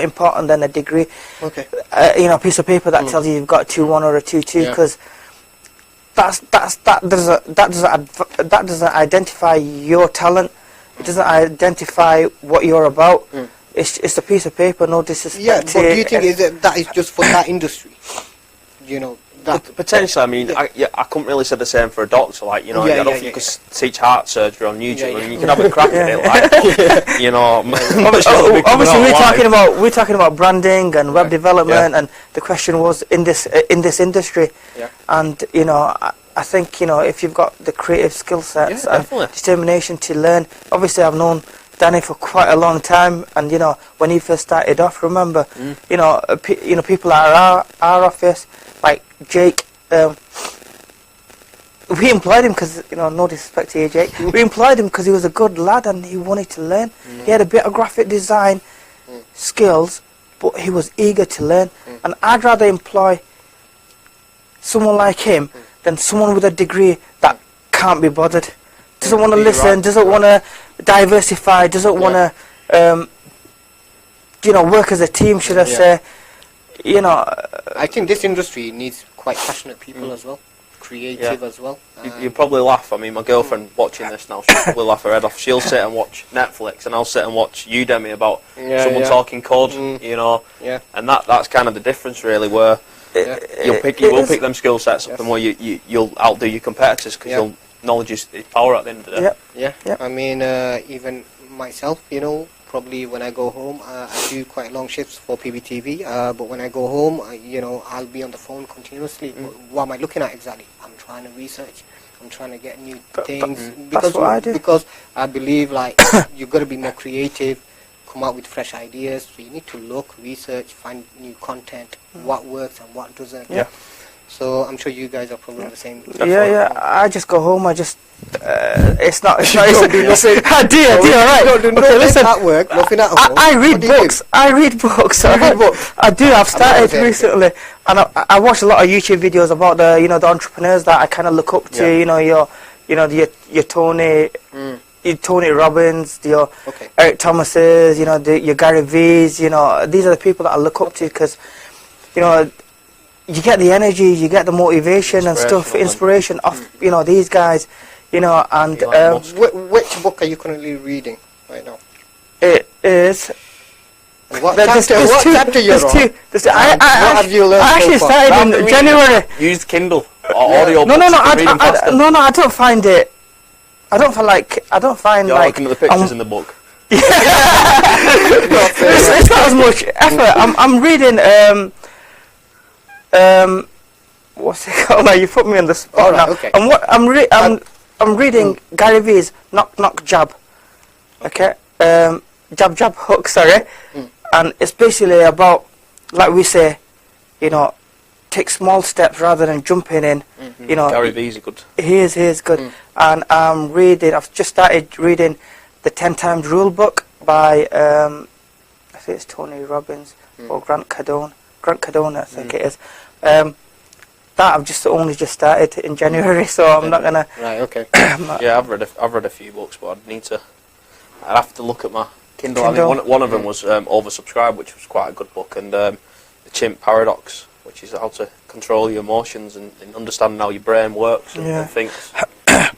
important than a degree. Okay. You know, a piece of paper that tells you you've got a 2-1 or a 2-2, because that doesn't identify your talent. It doesn't identify what you're about. It's a piece of paper. No disrespect. Yeah, but do you think that is just for that industry? You know, that Potentially, I mean, I couldn't really say the same for a doctor. Like, you know, I don't think you could teach heart surgery on YouTube. I mean, you can have a crack at it, like, you know. Obviously, we're talking about branding and web development, and the question was in this industry. And you know, I think, you know, if you've got the creative skill sets and determination to learn. Obviously, I've known Danny for quite a long time, and you know, when he first started off, remember, you know, people at our office, like Jake, we employed him because, you know, no disrespect to you, Jake, we employed him because he was a good lad and he wanted to learn. He had a bit of graphic design skills, but he was eager to learn, and I'd rather employ someone like him than someone with a degree that can't be bothered, doesn't want to listen, doesn't want to diversify, doesn't want to, you know, work as a team, should I say. You know, I think this industry needs quite passionate people as well, creative as well. You probably laugh. I mean, my girlfriend watching this now, she'll probably laugh her head off. She'll sit and watch Netflix, and I'll sit and watch Udemy about someone talking code, you know. And that's kind of the difference, really, where you will pick them skill sets up, and where you'll outdo your competitors, because knowledge is power at the end of the day. I mean, even myself, you know, probably when I go home, I do quite long shifts for PBTV, but when I go home, you know, I'll be on the phone continuously. What am I looking at exactly? I'm trying to research. I'm trying to get new things. That's what I do. Because I believe, like, you've got to be more creative, come out with fresh ideas. So you need to look, research, find new content, what works and what doesn't. So I'm sure you guys are probably the same. I just go home. I just it's not. Don't do nothing. I do. All right. Don't do nothing at work. Nothing at home. I read books. I read books. I do. I've started recently, and I watch a lot of YouTube videos about the entrepreneurs that I kind of look up to. You know, your Tony. Your Tony Robbins, your Eric Thomases, you know, your Gary V's. You know, these are the people that I look up to, because, you know, you get the energy, you get the motivation and stuff, inspiration off, you know, these guys, you know, and which book are you currently reading right now? It is And what There's chapter you're on? What have you learned I actually so far? started in January. Used Kindle or audio. No, I don't find it. I don't find You're like. looking at the pictures in the book. It's not as much effort. I'm reading. What's it called? Now you put me on the spot now. Okay. And what I'm reading Gary V's Knock Jab. Okay. Jab hook. Sorry. And it's basically about, like we say, take small steps rather than jumping in. Gary V's good. He is good. And I've just started reading the 10 Times Rule book by I think it's Tony Robbins or Grant Cardone. I think it is. That I've only just started in January, so I'm not gonna. Right. Okay. Yeah, I've read a few books, but I'd have to look at my Kindle. I think one of them was oversubscribed, which was quite a good book, and the Chimp Paradox, which is how to control your emotions and understanding how your brain works and thinks. Yeah.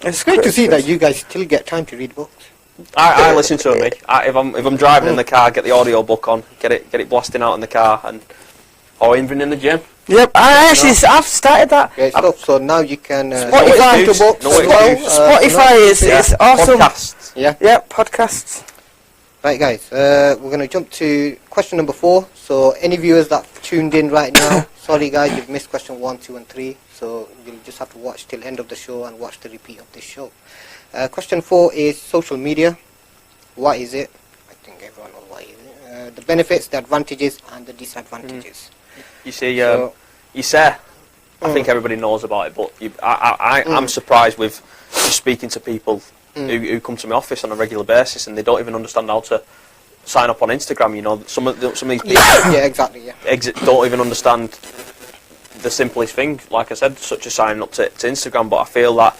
It's great to see that you guys still get time to read books. I listen to them. If I'm driving in the car, get the audio book on, get it blasting out in the car, or even in the gym. Yep, I've started that. Great stuff. So now you can Spotify. listen to books as well. Spotify is awesome. Podcasts. Yeah, podcasts. Right, guys. We're going to jump to question number 4. So any viewers that tuned in right now, sorry guys, you've missed question 1, 2, and 3. So you'll just have to watch till end of the show and watch the repeat of this show. Question 4 is social media. What is it? I think everyone knows what it is. The benefits, the advantages, and the disadvantages. You see, I think everybody knows about it, but I'm surprised with just speaking to people who come to my office on a regular basis and they don't even understand how to sign up on Instagram. Some of these people yeah, exactly. Yeah. don't even understand the simplest thing, like I said, such as signing up to Instagram. But I feel that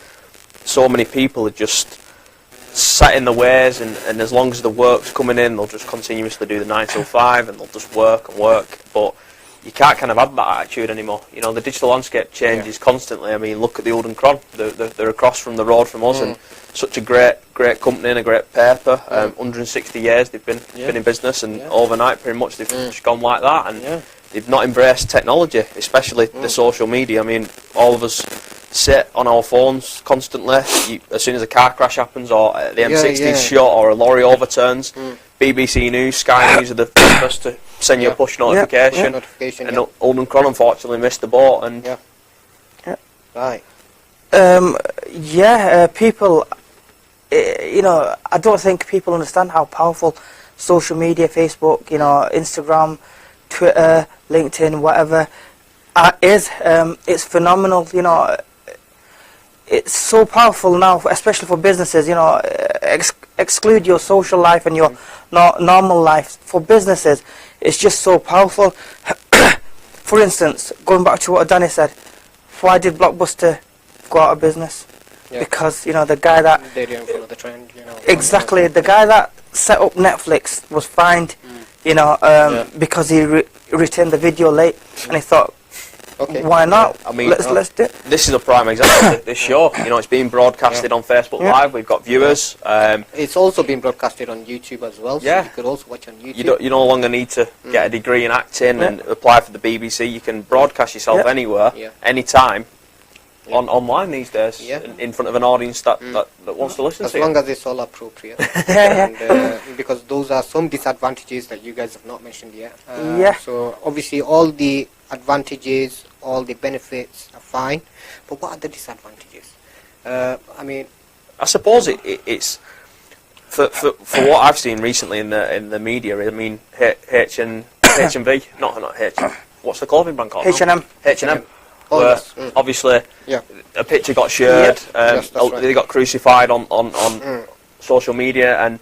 so many people are just set in the ways, and as long as the work's coming in, they'll just continuously do the 9 till 5, and they'll just work and work. But you can't kind of have that attitude anymore. The digital landscape changes constantly. I mean, look at the Oldham Cron. They're across from the road from us, and such a great company and a great paper. 160 years they've been in business, and overnight, pretty much, they've just gone like that. And they've not embraced technology, especially the social media. I mean, all of us sit on our phones constantly. As soon as a car crash happens, or the M60's shut, or a lorry overturns, BBC News, Sky News are the first to send you a push notification. And Oldham Cron unfortunately missed the boat. And right. People. I don't think people understand how powerful social media, Facebook, Instagram, Twitter, LinkedIn, whatever, is. It's phenomenal. It's so powerful now, especially for businesses. Exclude your social life and your normal life. For businesses, it's just so powerful. For instance, going back to what Danny said, why did Blockbuster go out of business? Because the guy that they didn't follow the trend. Exactly, the guy that set up Netflix was fined. Because he returned the video late, and he thought, why not? I mean, let's do it. This is a prime example of this show. It's being broadcasted on Facebook Live. We've got viewers. It's also being broadcasted on YouTube as well. So you could also watch on YouTube. You no longer need to get a degree in acting and apply for the BBC. You can broadcast yourself anywhere, anytime. Online these days, in front of an audience that wants to listen to you. As long as it's all appropriate. And, because those are some disadvantages that you guys have not mentioned yet. So obviously all the advantages, all the benefits are fine, but what are the disadvantages? I suppose it's for what I've seen recently in the media. I mean, H&V, not H. What's the clothing brand called? H&M. Obviously, a picture got shared. They got crucified on social media, and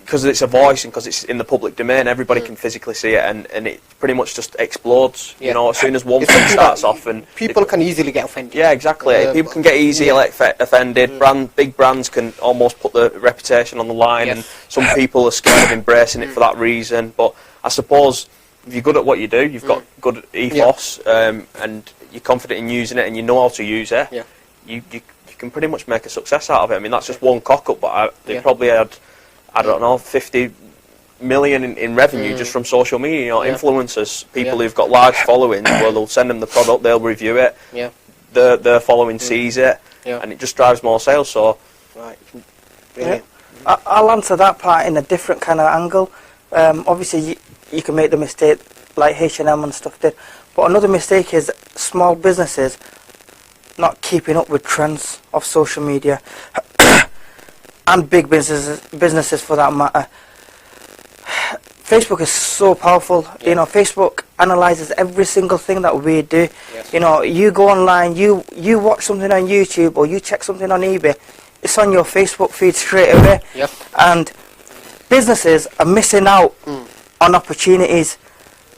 because it's a voice and because it's in the public domain, everybody can physically see it, and it pretty much just explodes. As soon as one thing starts off, and people can easily get offended. Yeah, exactly. People can get easily offended. Big brands can almost put their reputation on the line, and some people are scared of embracing it for that reason. But I suppose if you're good at what you do, you've got good ethos, and you're confident in using it, and you know how to use it, you can pretty much make a success out of it. I mean, that's just one cock-up, but they probably had, I don't know, 50 million in revenue just from social media. You know, influencers, people Yeah. who've got large followings, well, they'll send them the product, they'll review it, Yeah. their following sees it, Yeah. and it just drives more sales. So, Right. Yeah. Brilliant. I'll answer that part in a different kind of angle. Obviously, you can make the mistake like H&M and stuff did, but another mistake is small businesses not keeping up with trends of social media, and big businesses for that matter. Facebook is so powerful. Yeah. You know, Facebook analyzes every single thing that we do. Yes. You know, you go online, you watch something on YouTube or you check something on eBay, it's on your Facebook feed straight away. Yep. And businesses are missing out on opportunities.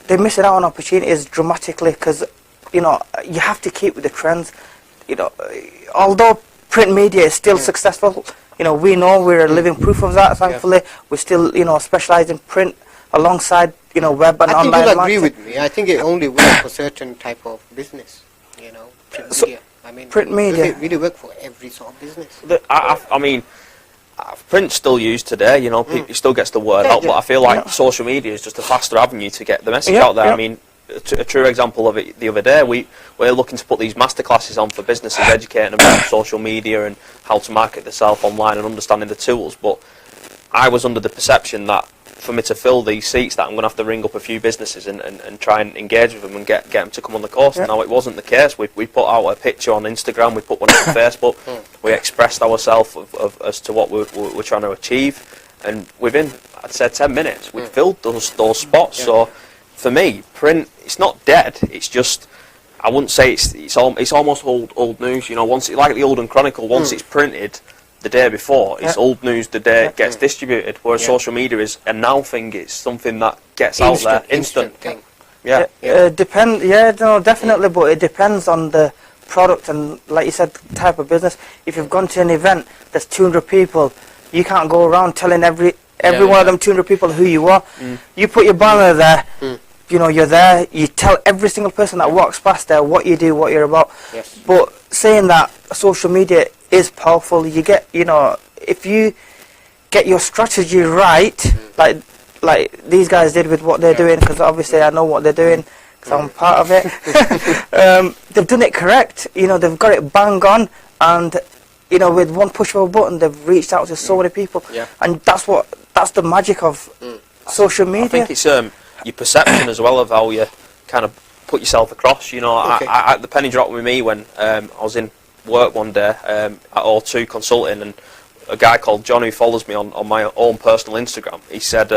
They're missing out on opportunities dramatically because, you know, you have to keep with the trends. You know, although print media is still successful, you know, we know we're a living proof of that, thankfully. We still, you know, specialize in print alongside, you know, web and I think online you'll agree marketing. with me. I think it only works for certain type of business. You know, print So, media. I mean, print media. does it really work for every sort of business? I mean, print's still used today, you know, it still gets the word Yeah, out, yeah. but I feel like social media is just a faster avenue to get the message Yeah, out there. yeah. I mean, a true example of it the other day, we're looking to put these masterclasses on for businesses, educating about social media and how to market themselves online and understanding the tools, but I was under the perception that for me to fill these seats that I'm going to have to ring up a few businesses and try and engage with them and get them to come on the course. Yeah. Now, it wasn't the case. We put out a picture on Instagram, we put one on Facebook, we expressed ourselves as to what we're trying to achieve, and within, I'd say, 10 minutes, we filled those spots. Yeah. So, for me, print, it's not dead, it's just, I wouldn't say it's almost old news, you know, once like the Oldham Chronicle, once it's printed the day before, it's old news the day it gets distributed, whereas social media is a now thing, it's something that gets out there, instant thing. Yeah. No, definitely, but it depends on the product and, like you said, the type of business. If you've gone to an event, there's 200 people, you can't go around telling every one of them 200 people who you are. You put your banner there, you know, you're there, you tell every single person that walks past there what you do, what you're about. Yes. But saying that social media is powerful, you get, you know, if you get your strategy right, like these guys did with what they're doing, because obviously I know what they're doing, because I'm part of it. They've done it correct, you know, they've got it bang on, and, you know, with one push of a button, they've reached out to so many people. Yeah. And that's the magic of social media. I think it's your perception as well of how you kind of put yourself across. You know, Okay. the penny dropped with me when I was in work one day at O2 Consulting, and a guy called John, who follows me on my own personal Instagram, he said,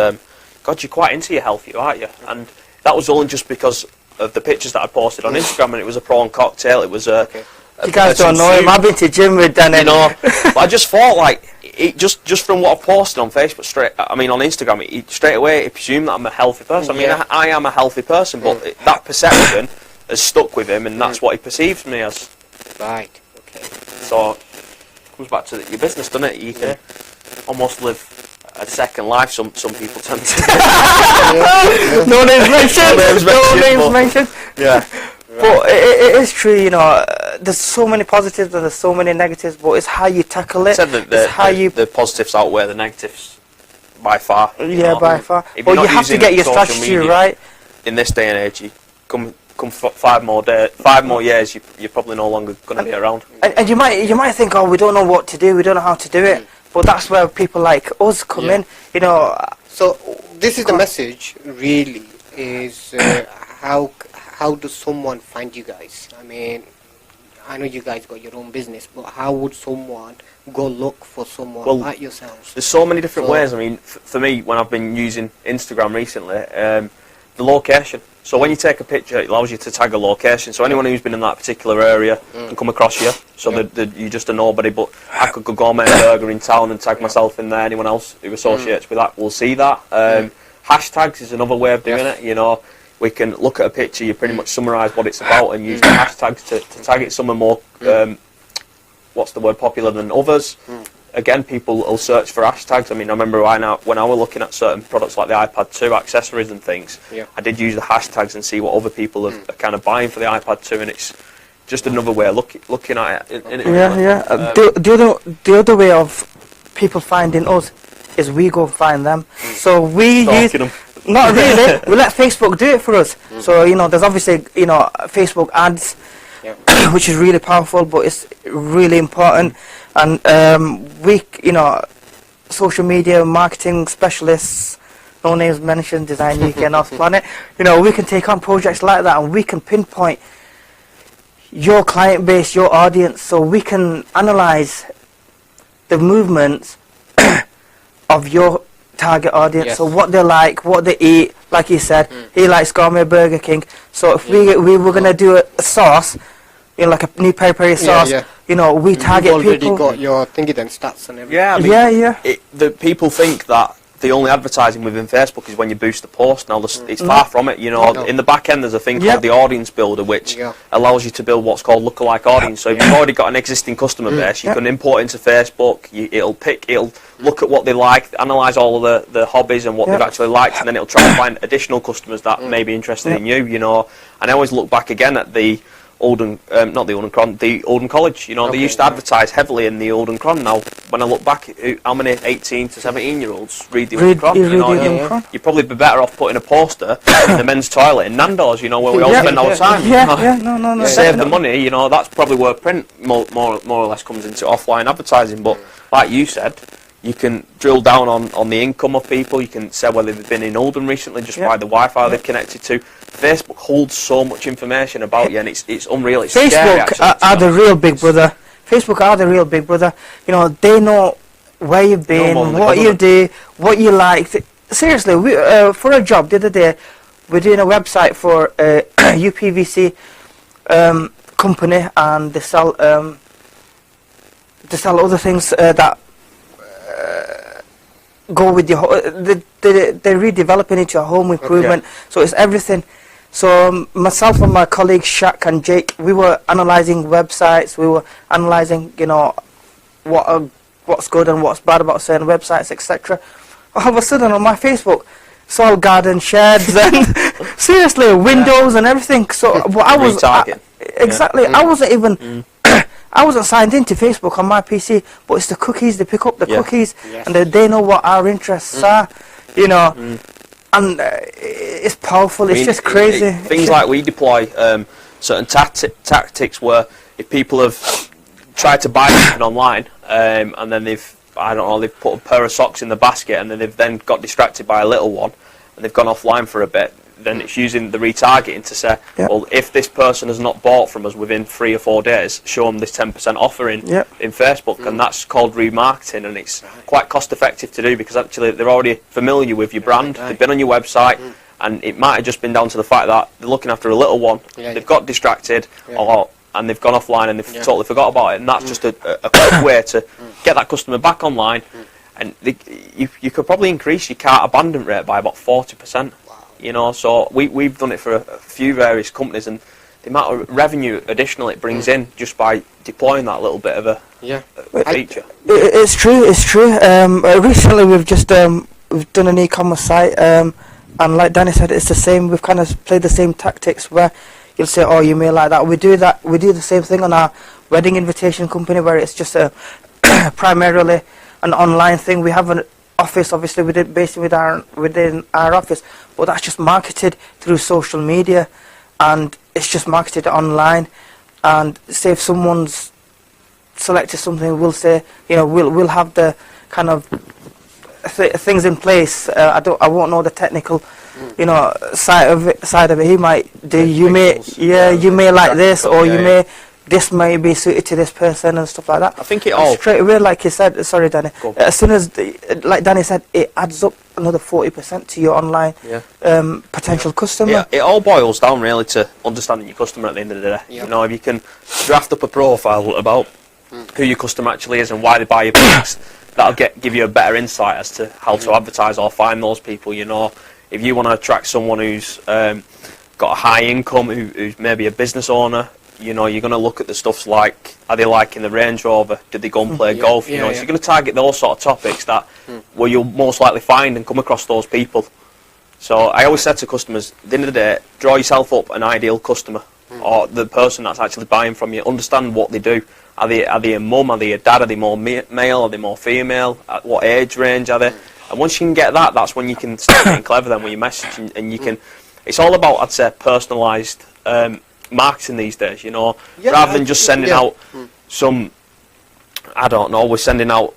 God, you're quite into your health, aren't you? And that was only just because of the pictures that I posted on Instagram, and it was a prawn cocktail, it was a... Okay. You guys don't know him, I've been to gym with Danny. You know, but I just thought, like, it just from what I posted on Facebook, on Instagram, straight away it presumed that I'm a healthy person. I mean, Yeah. I am a healthy person, but that perception has stuck with him, and that's what he perceives me as. Right. Okay. So, it comes back to your business, doesn't it? You can almost live a second life, some people tend to. No names mentioned. No names but- mentioned. Yeah. But it is true, you know, there's so many positives and there's so many negatives, but it's how you tackle it. I said that it's how you... the positives outweigh the negatives by far. you Yeah, know. by far. If But you're you not have to using get your social strategy media right. in this day and age, you come 5 more years, you're probably no longer going to be around. And you might think, oh, we don't know what to do, we don't know how to do it. But that's where people like us come in, you know. So this is the message, really, is how does someone find you guys? I mean, I know you guys got your own business, but how would someone go look for someone like yourselves? There's so many different ways. I mean, for me, when I've been using Instagram recently, the location. So when you take a picture, it allows you to tag a location. So anyone who's been in that particular area can come across you. So that you're just a nobody, but I could go gourmet burger in town and tag myself in there. Anyone else who associates with that will see that. Hashtags is another way of doing it. You know, we can look at a picture, you pretty much summarise what it's about and use the hashtags to tag it. Some are more, popular than others. Again, people will search for hashtags. I mean, I remember when I was looking at certain products like the iPad 2, accessories and things, I did use the hashtags and see what other people are kind of buying for the iPad 2, and it's just another way of looking at it. The other way of people finding us is we go find them. So we use, Stalking 'em. not really, we let Facebook do it for us. So, you know, there's obviously, you know, Facebook ads, which is really powerful, but it's really important. And we, you know, social media marketing specialists, no names mentioned, Design UK and Northplanet, you know, we can take on projects like that, and we can pinpoint your client base, your audience, so we can analyze the movements of your target audience. Yes. So what they like, what they eat, like you said, he likes gourmet Burger King. So if we were going to do a sauce, you know, like a new peri-peri sauce, you know, we target You've already people. got your thingy then, stats and everything. Yeah, I mean, Yeah. The people think that the only advertising within Facebook is when you boost the post. Now, it's far from it. You know, in the back end, there's a thing called the audience builder, which allows you to build what's called lookalike audience. So if you've already got an existing customer base, you can import into Facebook. It'll look at what they like, analyse all of the hobbies and what they've actually liked, and then it'll try and find additional customers that may be interested in you. You know, and I always look back again at the Oldham, not the Oldham Cron, the Oldham College. You know, they used to advertise heavily in the Oldham Cron. Now, when I look back, how many 18 to 17-year-olds read the Oldham Cron? You know, you'd probably be better off putting a poster in the men's toilet in Nando's. You know, where we all spend our time. No. Save the money. You know, that's probably where print more or less comes into offline advertising. But like you said, you can drill down on the income of people. You can say whether they've been in Oldham recently, just by the Wi-Fi they've connected to. Facebook holds so much information about you, and it's unreal. It's scary, Facebook are the real big brother. Facebook are the real big brother. You know, they know where you've been, what you do, what you like. Seriously, we, for a job the other day, we're doing a website for a UPVC company, and they sell other things that go with your. They're redeveloping into a home improvement. So it's everything. So myself and my colleagues Shaq and Jake, we were analysing websites. We were analysing, you know, what's good and what's bad about certain websites, etc. All of a sudden on my Facebook, it's all garden sheds and seriously windows and everything. So I was exactly. I wasn't even. I wasn't signed into Facebook on my PC, but it's the cookies. They pick up the cookies, and they know what our interests are, you know. And it's powerful. It's just crazy. Things like we deploy certain tactics where if people have tried to buy something online and then they've put a pair of socks in the basket and then they've then got distracted by a little one and they've gone offline for a bit, then it's using the retargeting to say, well, if this person has not bought from us within 3 or 4 days, show them this 10% offer in Facebook, and that's called remarketing, and it's quite cost effective to do because actually they're already familiar with your brand, they've been on your website, and it might have just been down to the fact that they're looking after a little one, they've got distracted, and they've gone offline and they've totally forgot about it, and that's just a quick way to get that customer back online, and you could probably increase your cart abandon rate by about 40%. You know, so we've done it for a few various companies, and the amount of revenue additional it brings in just by deploying that little bit of a feature. It's true. Recently, we've just we've done an e-commerce site, and like Danny said, it's the same. We've kind of played the same tactics where you'll say, "Oh, you may like that." We do that. We do the same thing on our wedding invitation company, where it's just primarily an online thing. We have an office, obviously, within our office, but that's just marketed through social media, and it's just marketed online. And say if someone's selected something, we'll say, you know, we'll have the kind of things in place. I won't know the technical, you know, side of it. He might do. You may like this, or this may be suited to this person and stuff like that. I think it all straight away, like you said. Sorry, Danny. As soon as, like Danny said, it adds up another 40% to your online potential customer. Yeah, it all boils down really to understanding your customer at the end of the day. You know, if you can draft up a profile about who your customer actually is and why they buy your products, that'll give you a better insight as to how to advertise or find those people. You know, if you want to attract someone who's got a high income, who's maybe a business owner, you know, you're going to look at the stuffs like, are they liking the Range Rover? Did they go and play golf? You know, so you're going to target those sort of topics that where you'll most likely find and come across those people. So I always said to customers, at the end of the day, draw yourself up an ideal customer or the person that's actually buying from you. Understand what they do. Are they a mum? Are they a dad? Are they more male? Are they more female? At what age range are they? And once you can get that, that's when you can start getting clever then with your message, and you can. It's all about, I'd say, personalised marketing these days. You know, rather than just sending out some. I don't know. We're sending out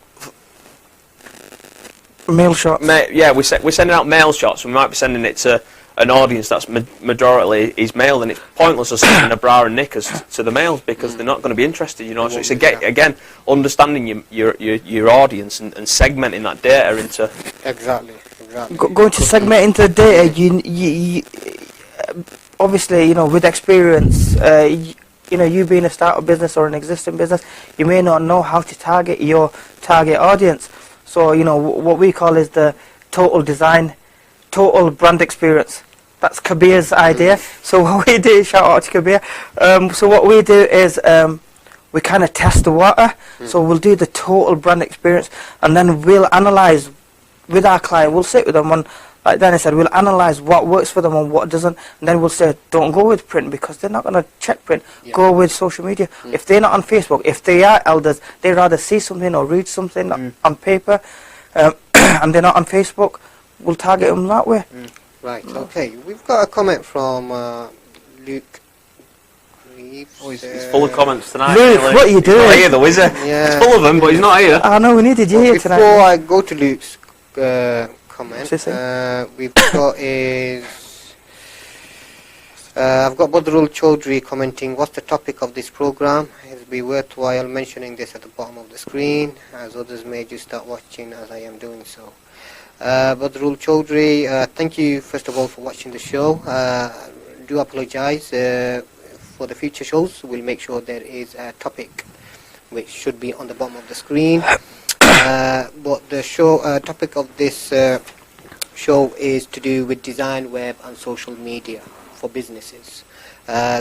mail shots. We're sending out mail shots. We might be sending it to an audience that's majority is male, and it's pointless us sending a bra and knickers to the males because they're not going to be interested, you know. So it's again understanding your audience and segmenting that data into Exactly. Going to segment into the data, you obviously, you know, with experience, you know, you being a startup business or an existing business, you may not know how to target your target audience. So, you know, what we call is the total brand experience. That's Kabir's idea. So what we do, shout out to Kabir. So what we do is we kind of test the water. So we'll do the total brand experience, and then we'll analyze with our client. We'll sit with them on, like Danny said, we'll analyze what works for them and what doesn't, and then we'll say, don't go with print because they're not going to check print. Go with social media. If they're not on Facebook, if they are elders, they rather see something or read something on paper, and they're not on Facebook, we'll target them that way. Right, okay. We've got a comment from Luke Reeves. Oh, he's full of comments tonight. Luke, what are you doing? He's not here though, is he? Yeah. He's full of them, but he's not here. I know, we needed you here tonight. Before I go to Luke's comment, we've got I've got Badrul Chaudhry commenting, what's the topic of this program? It'll be worthwhile mentioning this at the bottom of the screen, as others may just start watching as I am doing so. Badrul Chaudhry, thank you first of all for watching the show. Do apologise for the future shows. We'll make sure there is a topic which should be on the bottom of the screen. But the topic of this show is to do with design, web and social media for businesses.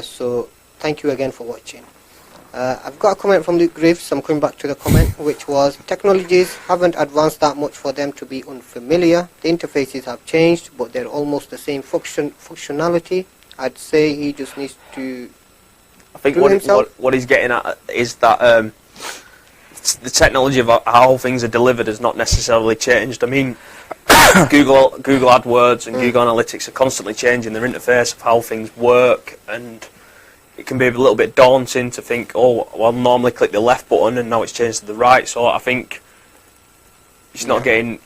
So thank you again for watching. I've got a comment from Luke Graves. I'm coming back to the comment, which was, technologies haven't advanced that much for them to be unfamiliar. The interfaces have changed, but they're almost the same functionality. I'd say he just needs to I think what he's getting at is that the technology of how things are delivered has not necessarily changed. I mean, Google AdWords and Google Analytics are constantly changing their interface of how things work, and it can be a little bit daunting to think, oh, well, I'll normally click the left button and now it's changed to the right. So I think it's not getting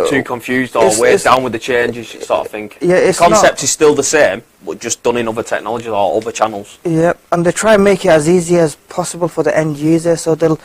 too confused or weighed down with the changes, sort of thing. Yeah, the concept is still the same, but just done in other technologies or other channels. Yeah, and they try and make it as easy as possible for the end user, so they'll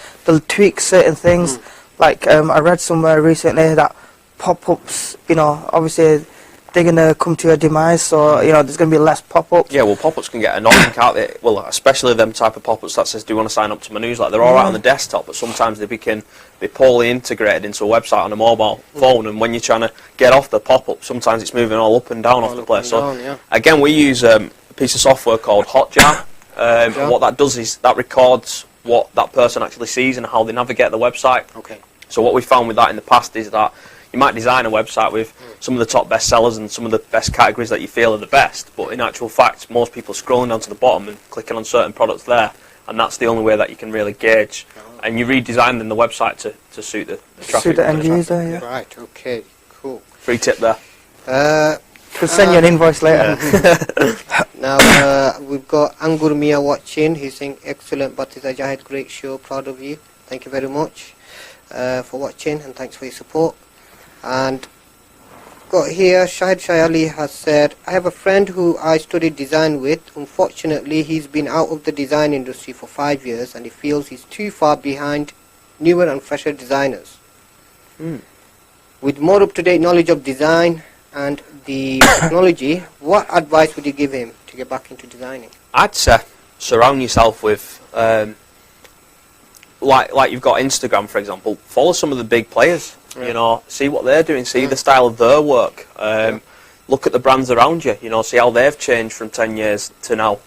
tweak certain things. Like I read somewhere recently that pop-ups, you know, obviously they're going to come to a demise, so you know there's going to be less pop-ups. Yeah, well, pop-ups can get annoying, can't they? Well, especially them type of pop-ups that says, do you want to sign up to my newsletter? They're all right on the desktop, but sometimes they can be poorly integrated into a website on a mobile phone, and when you're trying to get off the pop-up, sometimes it's moving all up and down off the place. So again, we use a piece of software called Hotjar. What that does is that records what that person actually sees and how they navigate the website. Okay. So what we found with that in the past is that you might design a website with some of the top best sellers and some of the best categories that you feel are the best, but in actual fact, most people are scrolling down to the bottom and clicking on certain products there, and that's the only way that you can really gauge. And you redesign the website to suit the traffic. Suit the end user, yeah. Right, okay, cool. Free tip there. We'll send you an invoice later. Now, we've got Angur Mia watching. He's saying, excellent, Batiza Jahed, great show, proud of you. Thank you very much for watching, and thanks for your support. And got here, Jahed Miah Ali has said, I have a friend who I studied design with. Unfortunately, he's been out of the design industry for 5 years, and he feels he's too far behind newer and fresher designers. With more up-to-date knowledge of design and the technology, what advice would you give him to get back into designing? I'd say surround yourself with, like you've got Instagram, for example. Follow some of the big players. You know, see what they're doing, see the style of their work. Look at the brands around you. You know, see how they've changed from 10 years to now.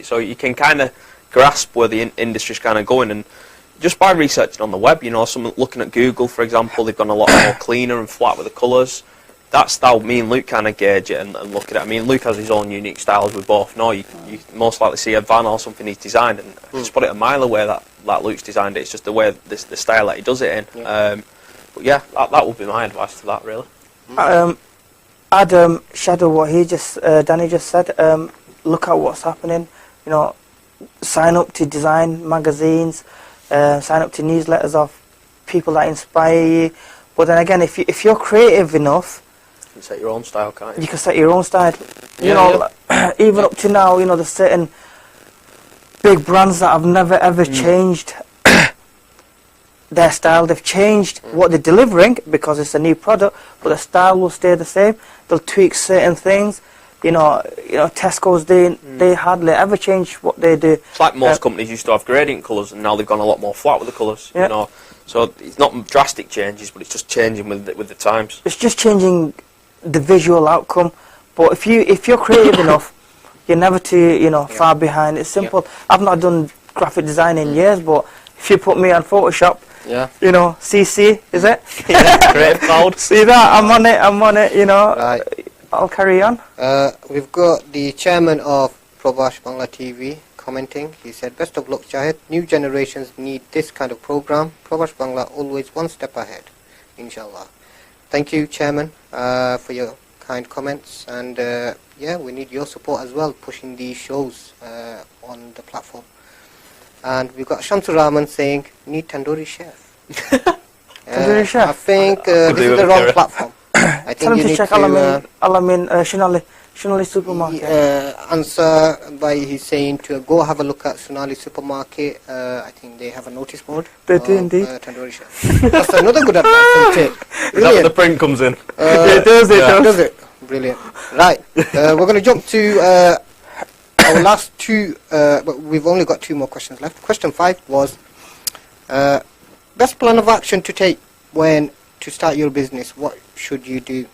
So you can kind of grasp where the industry's kind of going, and just by researching on the web, you know, looking at Google, for example, they've gone a lot more cleaner and flat with the colours. That's how me and Luke kind of gauge it and look at it. I mean, Luke has his own unique style, as we both know. You most likely see a van or something he's designed, and just put it a mile away that Luke's designed it. It's just the way, the style that he does it in. But yeah, that would be my advice to that, really. Adam, shadow what he just, Danny just said. Look at what's happening. You know, sign up to design magazines, sign up to newsletters of people that inspire you. But then again, if you're creative enough, You can set your own style, can't you? you can set your own style. You Yeah, know, even up to now, you know, there's certain big brands that have never ever changed their style. They've changed what they're delivering because it's a new product, but the style will stay the same. They'll tweak certain things. You know, Tesco's they hardly ever change what they do. It's like most companies used to have gradient colours, and now they've gone a lot more flat with the colours. Yeah. You know, so it's not drastic changes, but it's just changing with the times. It's just changing the visual outcome. But if you're creative enough, you're never too far behind. It's simple. I've not done graphic design in years, but if you put me on Photoshop, CC, is it? Yeah, Creative Cloud. See that? I'm on it, you know. Right. I'll carry on. We've got the chairman of Probash Bangla TV commenting. He said, best of luck, Jahed. New generations need this kind of program. Probash Bangla always one step ahead, inshallah. Thank you, chairman, for your kind comments. And we need your support as well, pushing these shows on the platform. And we've got Shamsur Rahman saying, need tandoori chef. Tandoori chef? I think this is the wrong platform. I Tell think him you to need check Alamin Shinali supermarket. Ansar Ali, he's saying to go have a look at Sonali supermarket. I think they have a notice board. They do indeed. Tandoori chef. That's another good advice. Is that where the print comes in? It does it. Brilliant. Right, we're going to jump to our last two, but we've only got two more questions left. Question 5 was, best plan of action to take when to start your business, what should you do?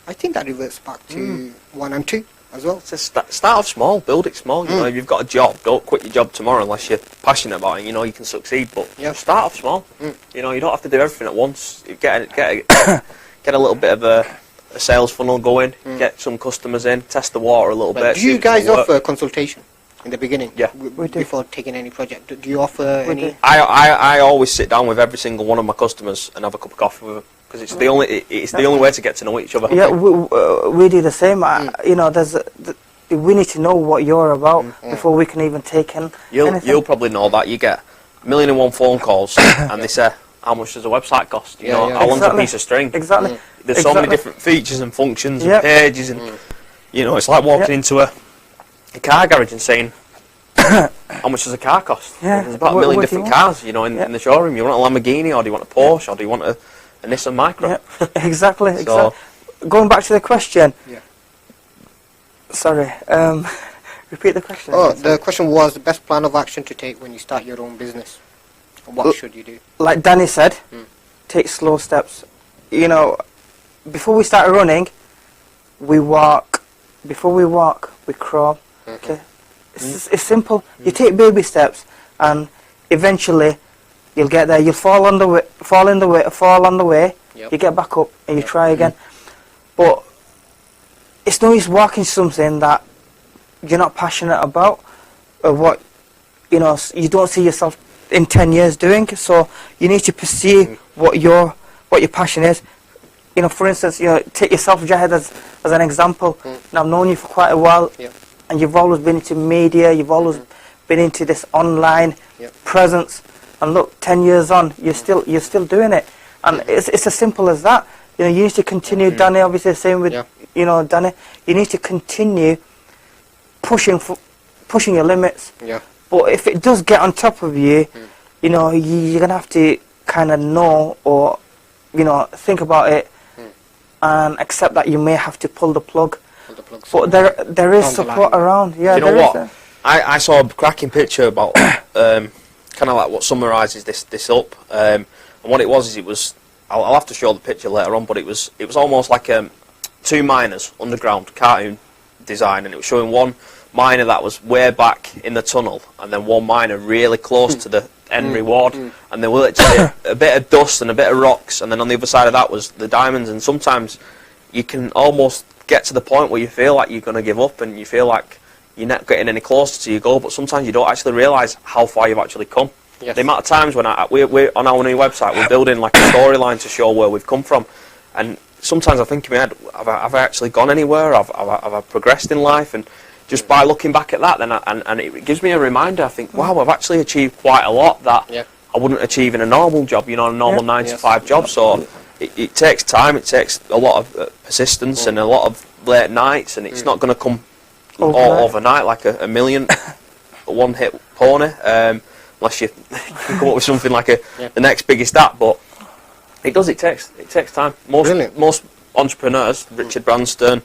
I think that reverts back to 1 and 2 as well. So start off small, build it small. You know, if you've got a job, don't quit your job tomorrow unless you're passionate about it. You know, you can succeed, but start off small. You know, you don't have to do everything at once. Get a little bit of a sales funnel going, get some customers in, test the water a little bit. Do you guys offer consultation in the beginning? Yeah. Before taking any project, do you offer any? I always sit down with every single one of my customers and have a cup of coffee with them, because it's the only way to get to know each other. Yeah, we do the same. You know, we need to know what you're about before we can even take in anything. You'll probably know that you get 1,000,001 phone calls and they say, how much does a website cost? You know, how long's a piece of string? Exactly. There's so many different features and functions and pages, and you know, it's like walking into a car garage and saying, how much does a car cost? Yeah. There's about a million different cars, you know, in the showroom. You want a Lamborghini, or do you want a Porsche, or do you want a Nissan Micra? Yeah. Exactly. Going back to the question. Sorry. Repeat the question. Oh, the question was the best plan of action to take when you start your own business. What should you do? Like Danny said, take slow steps. You know, before we start running, we walk. Before we walk, we crawl. Okay, it's simple. You take baby steps, and eventually, you'll get there. You'll fall on the way. You get back up, and you try again. But it's no use walking something that you're not passionate about, or what you don't see yourself in 10 years doing. So you need to pursue what your passion is. You know, for instance, take yourself, Jahed, as an example. Now, I've known you for quite a while, and you've always been into media. You've always been into this online presence. And look, 10 years on, you're still doing it. And it's as simple as that. You know, you need to continue. Danny, obviously, the same with Danny. You need to continue pushing your limits. But if it does get on top of you, you know, you're gonna have to kind of know, or think about it, and accept that you may have to pull the plug. But there is support around. Yeah, you know what? I saw a cracking picture about kind of like what summarises this up. And what it was I'll have to show the picture later on, but it was almost like two miners underground, cartoon design, and it was showing one miner that was way back in the tunnel, and then one miner really close to the end reward, and there were literally a bit of dust and a bit of rocks, and then on the other side of that was the diamonds. And sometimes you can almost get to the point where you feel like you're going to give up, and you feel like you're not getting any closer to your goal, but sometimes you don't actually realise how far you've actually come. Yes. The amount of times when we're on our new website, we're building like a storyline to show where we've come from, and sometimes I think in my head, have I actually gone anywhere? Have I progressed in life? And just by looking back at that, then and it gives me a reminder. I think, wow, I've actually achieved quite a lot that I wouldn't achieve in a normal job, a normal 9-to-5 job. So it takes time, it takes a lot of persistence and a lot of late nights, and it's not going to come overnight like a million one-hit pony, unless you can come up with something like the next biggest app. But it takes time. Most entrepreneurs, Richard Branson,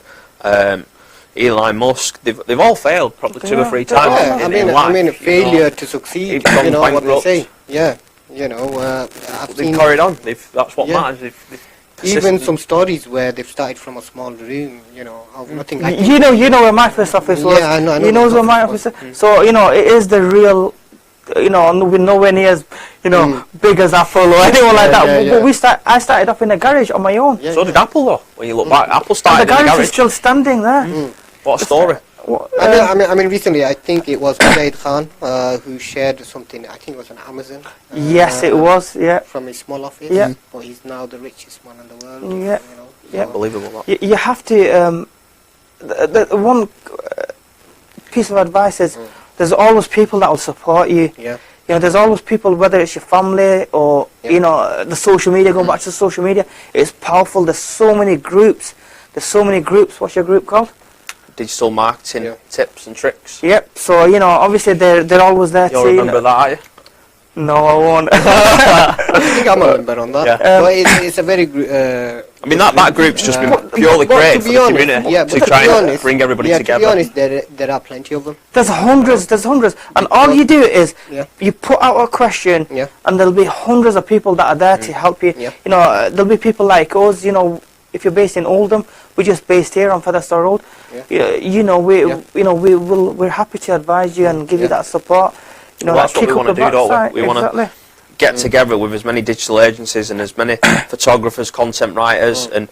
Elon Musk, they've all failed probably 2 or 3 times in life. I mean, failure to succeed. You know what they say. Yeah, they've carried on. That's what matters. They've even some stories where they've started from a small room. Of nothing. Like you know where my first office was. Yeah, I know. You know where my office is. So it is the real. We're nowhere near as big as Apple or anyone like that. But I started off in a garage on my own. So did Apple, though. When you look back, Apple started the in a garage. Is still standing there. What a story! I mean, recently I think it was Jahed Khan who shared something. I think it was on Amazon. Yes, it was. Yeah. From his small office. Yeah. But he's now the richest man in the world. Yeah. Yeah, unbelievable. That. You have to. The one piece of advice is there's always people that will support you. Yeah. There's always people, whether it's your family or the social media. Going back to social media, it's powerful. There's so many groups. What's your group called? Digital marketing tips and tricks. Yep. So obviously they're always there. You'll remember that, are you? No, I won't. I think I'm a member on that. Yeah. But it's a very. I mean that group's just been purely created for the community to try and bring everybody together. To be honest, there are plenty of them. There's hundreds, and all you do is you put out a question, and there'll be hundreds of people that are there to help you. There'll be people like us. If you're based in Oldham, we're just based here on Featherstone Road. We're happy to advise you and give you that support. That's what we want to do, don't we? We want to get together with as many digital agencies and as many photographers, content writers, and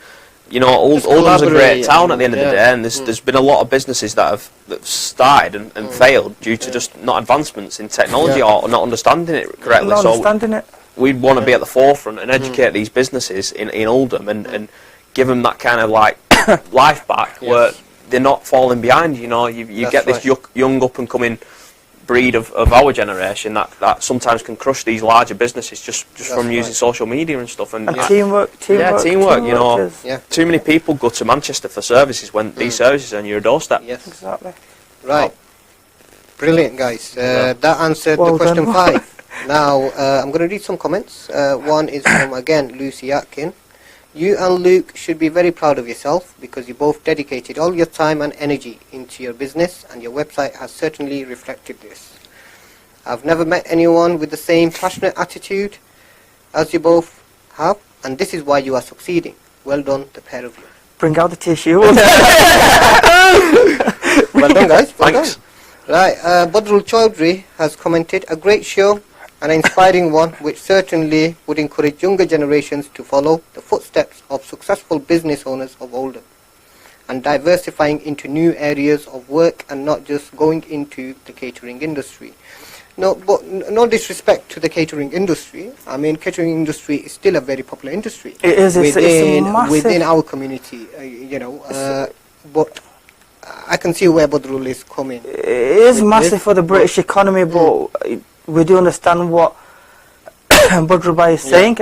Oldham's a great town at the end of the day, and there's been a lot of businesses that have started and failed due to just not advancements in technology or not understanding it correctly. We'd want to be at the forefront and educate these businesses in Oldham and give them that kind of like life back where they're not falling behind. You get this young up and coming breed of our generation that sometimes can crush these larger businesses just from using social media and stuff. And teamwork. Too many people go to Manchester for services when these services are on your doorstep. Yes, exactly. Right. Brilliant, guys. That answered the question 5. Now I'm going to read some comments. One is from again Lucy Atkin. You and Luke should be very proud of yourself because you both dedicated all your time and energy into your business, and your website has certainly reflected this. I've never met anyone with the same passionate attitude as you both have, and this is why you are succeeding. Well done, the pair of you. Bring out the tissue. Well done, guys. Well Thanks. done. Right, Badrul Chaudhry has commented, a great show, an inspiring one which certainly would encourage younger generations to follow the footsteps of successful business owners of Oldham and diversifying into new areas of work and not just going into the catering industry. No, but no disrespect to the catering industry. I mean, catering industry is still a very popular industry. It is. It's massive. Within our community, but I can see where Badrul is coming. It is massive for the British economy, but we do understand what Badrul Bhai is saying.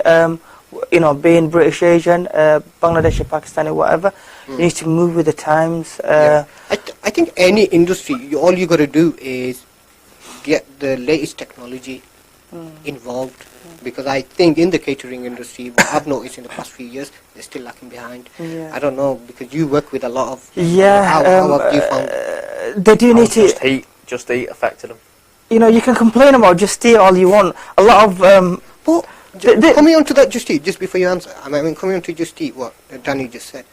Being British Asian, Bangladeshi, Pakistani, whatever, you need to move with the times. I think any industry, all you got to do is get the latest technology involved. Because I think in the catering industry, what I've noticed in the past few years, they're still lacking behind. I don't know, because you work with a lot of... How have you found? They do need to... Just eat affected them. You can complain about Just Eat all you want. A lot of... coming on to that Just Eat, just before you answer, coming on to Just Eat, what Danny just said.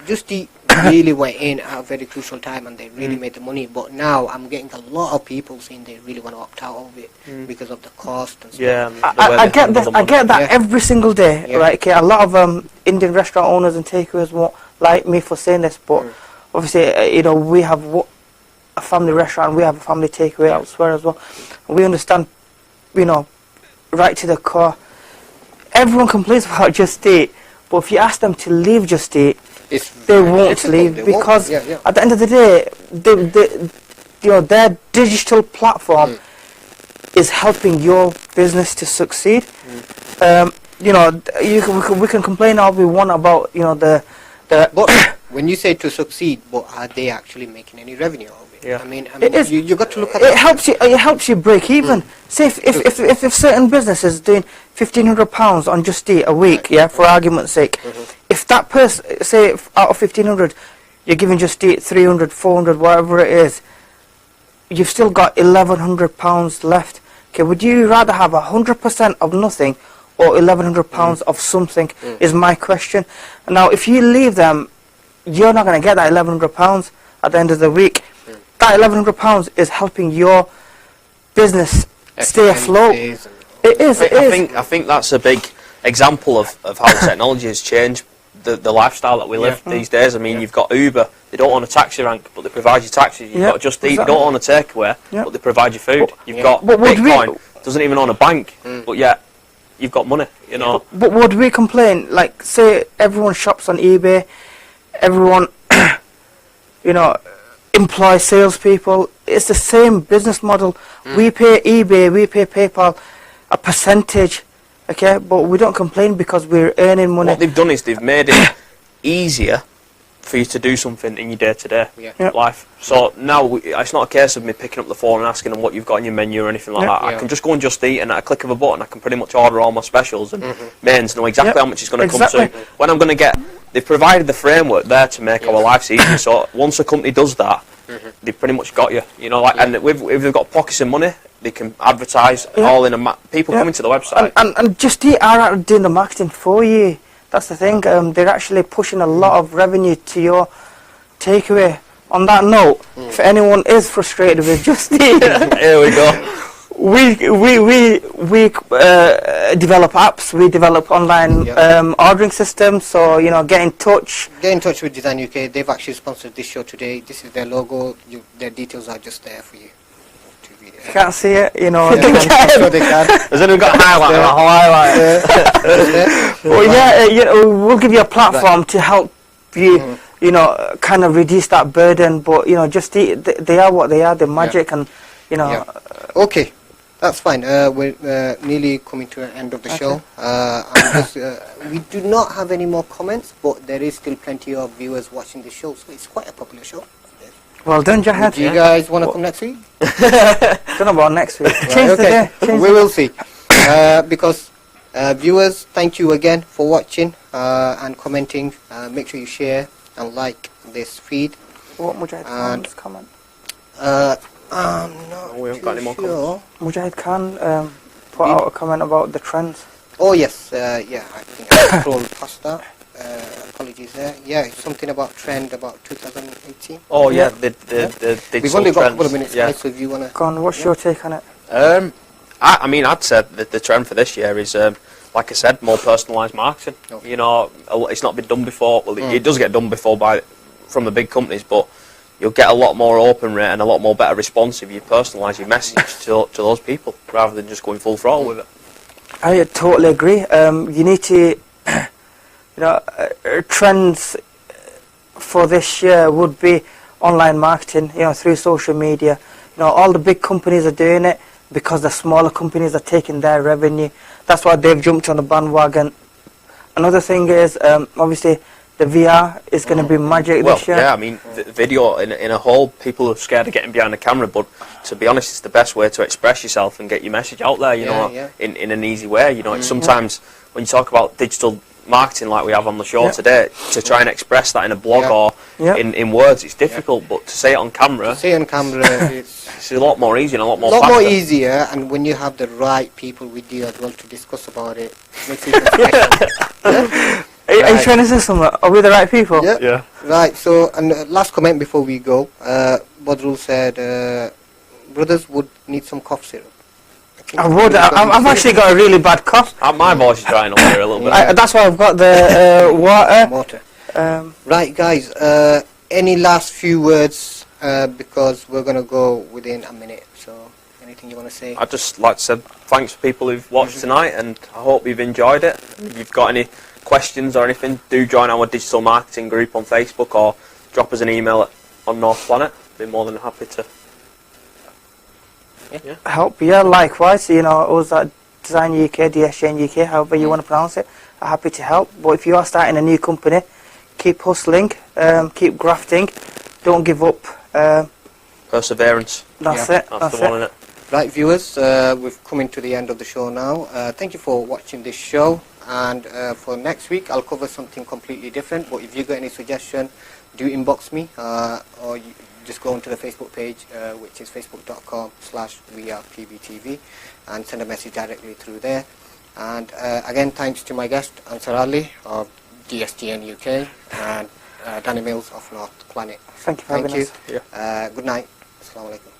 Just Eat really went in at a very crucial time and they really made the money. But now I'm getting a lot of people saying they really want to opt out of it because of the cost and stuff. Yeah, I get that every single day. Right? Okay, a lot of Indian restaurant owners and takeaways won't like me for saying this, but obviously, we have a family restaurant, we have a family takeaway elsewhere as well. And we understand, right to the core. Everyone complains about Just Eat, but if you ask them to leave Just Eat, they won't leave because at the end of the day, their digital platform is helping your business to succeed. We can complain all we want about But when you say to succeed, but are they actually making any revenue of it? Yeah. I mean you got to look at it. Helps you break even. Say if certain business is doing £1,500 on Just Eat a week, for argument's sake, if that person, say out of 1,500, you're giving Just Eat 300, 400, whatever it is, you've still got £1,100 left. Okay, would you rather have 100% of nothing or £1,100 of something? Is my question. Now, if you leave them, you're not going to get that £1,100 at the end of the week. That £1,100 is helping your business stay afloat. It is. I think that's a big example of how technology has changed the lifestyle that we live these days. I mean, you've got Uber, they don't own a taxi rank, but they provide you taxis. You've got Just Eat, they don't own a takeaway, but they provide you food. You've got Bitcoin, doesn't even own a bank, but yet you've got money, But would we complain? Like, say everyone shops on eBay, everyone, employs salespeople. It's the same business model. We pay eBay, we pay PayPal a percentage, okay, but we don't complain because we're earning money. What they've done is they've made it easier for you to do something in your day-to-day life. So now it's not a case of me picking up the phone and asking them what you've got on your menu or anything like that. I can just go and Just Eat, and at a click of a button I can pretty much order all my specials and mains, know exactly how much it's going to come to, when I'm going to get. They've provided the framework there to make our lives easier. So once a company does that, they've pretty much got you. And if they've got pockets of money, they can advertise all in people coming to the website. And Just Eat are doing the marketing for you. That's the thing. They're actually pushing a lot of revenue to your takeaway. On that note, if anyone is frustrated with Just Eat, here we go. We develop apps. We develop online ordering systems. So get in touch. Get in touch with Design UK. They've actually sponsored this show today. This is their logo. Their details are just there for you. If you can't see it, they can. Has anyone got a highlight? Well, we'll give you a platform to help you, kind of reduce that burden. But Just Eat, they are what they are. They're magic, and Okay, that's fine. We're nearly coming to an end of the show. We do not have any more comments, but there is still plenty of viewers watching the show, so it's quite a popular show. Well done, Jahed. Do you guys want to come next week? Don't know about next week. Change the day. We will see. Because viewers, thank you again for watching and commenting. Make sure you share and like this feed. What Mujahid Khan's comment? No, we haven't got any more comments. Mujahid Khan put out a comment about the trends. Oh yes, I think I scrolled past that. Apologies there. Yeah, it's something about trend about 2018. Oh yeah, the digital We've only got a couple of trends, minutes, so if you want to... Go on, what's your take on it? I'd say that the trend for this year is, like I said, more personalised marketing. It's not been done before. Well, it does get done before from the big companies, but you'll get a lot more open rate and a lot more better response if you personalise your message to those people, rather than just going full throttle with it. I totally agree. You need to... trends for this year would be online marketing, through social media. All the big companies are doing it because the smaller companies are taking their revenue. That's why they've jumped on the bandwagon. Another thing is, obviously, the VR is going to be magic this year. Yeah, I mean, video in a whole, people are scared of getting behind the camera, but to be honest, it's the best way to express yourself and get your message out there, in an easy way. It's sometimes when you talk about digital marketing like we have on the show today, to try and express that in a blog or in words, it's difficult, but to say it on camera, it's a lot more easy and a lot more faster. more easier, and when you have the right people with you as well to discuss about it, makes it even special. Are you trying to say something? Are we the right people? Yeah. Right, so, and last comment before we go, Badrul said, brothers would need some cough syrup. I would. I've actually got a really bad cough. My voice is drying up here a little bit. That's why I've got the water. Right, guys, any last few words, because we're going to go within a minute, so any anything you want to say? I'd just like to say thanks for people who've watched tonight, and I hope you've enjoyed it. If you've got any questions or anything, do join our digital marketing group on Facebook or drop us an email on Northplanet. Be more than happy to help. Yeah, likewise. You know, us at Design UK, DSGN UK, however you want to pronounce it, are happy to help. But if you are starting a new company, keep hustling, keep grafting, don't give up. Perseverance. That's Yeah. it. That's That's the one, it. innit? Right, viewers, we've come to the end of the show now. Thank you for watching this show, and for next week I'll cover something completely different. But if you got any suggestion, do inbox me, or you just go onto the Facebook page, which is facebook.com/wearepbtv, and send a message directly through there. And again, thanks to my guest Ansar Ali of DSGN UK and Danny Mills of Northplanet. Thank you for having us. Good night. Assalamu alaikum.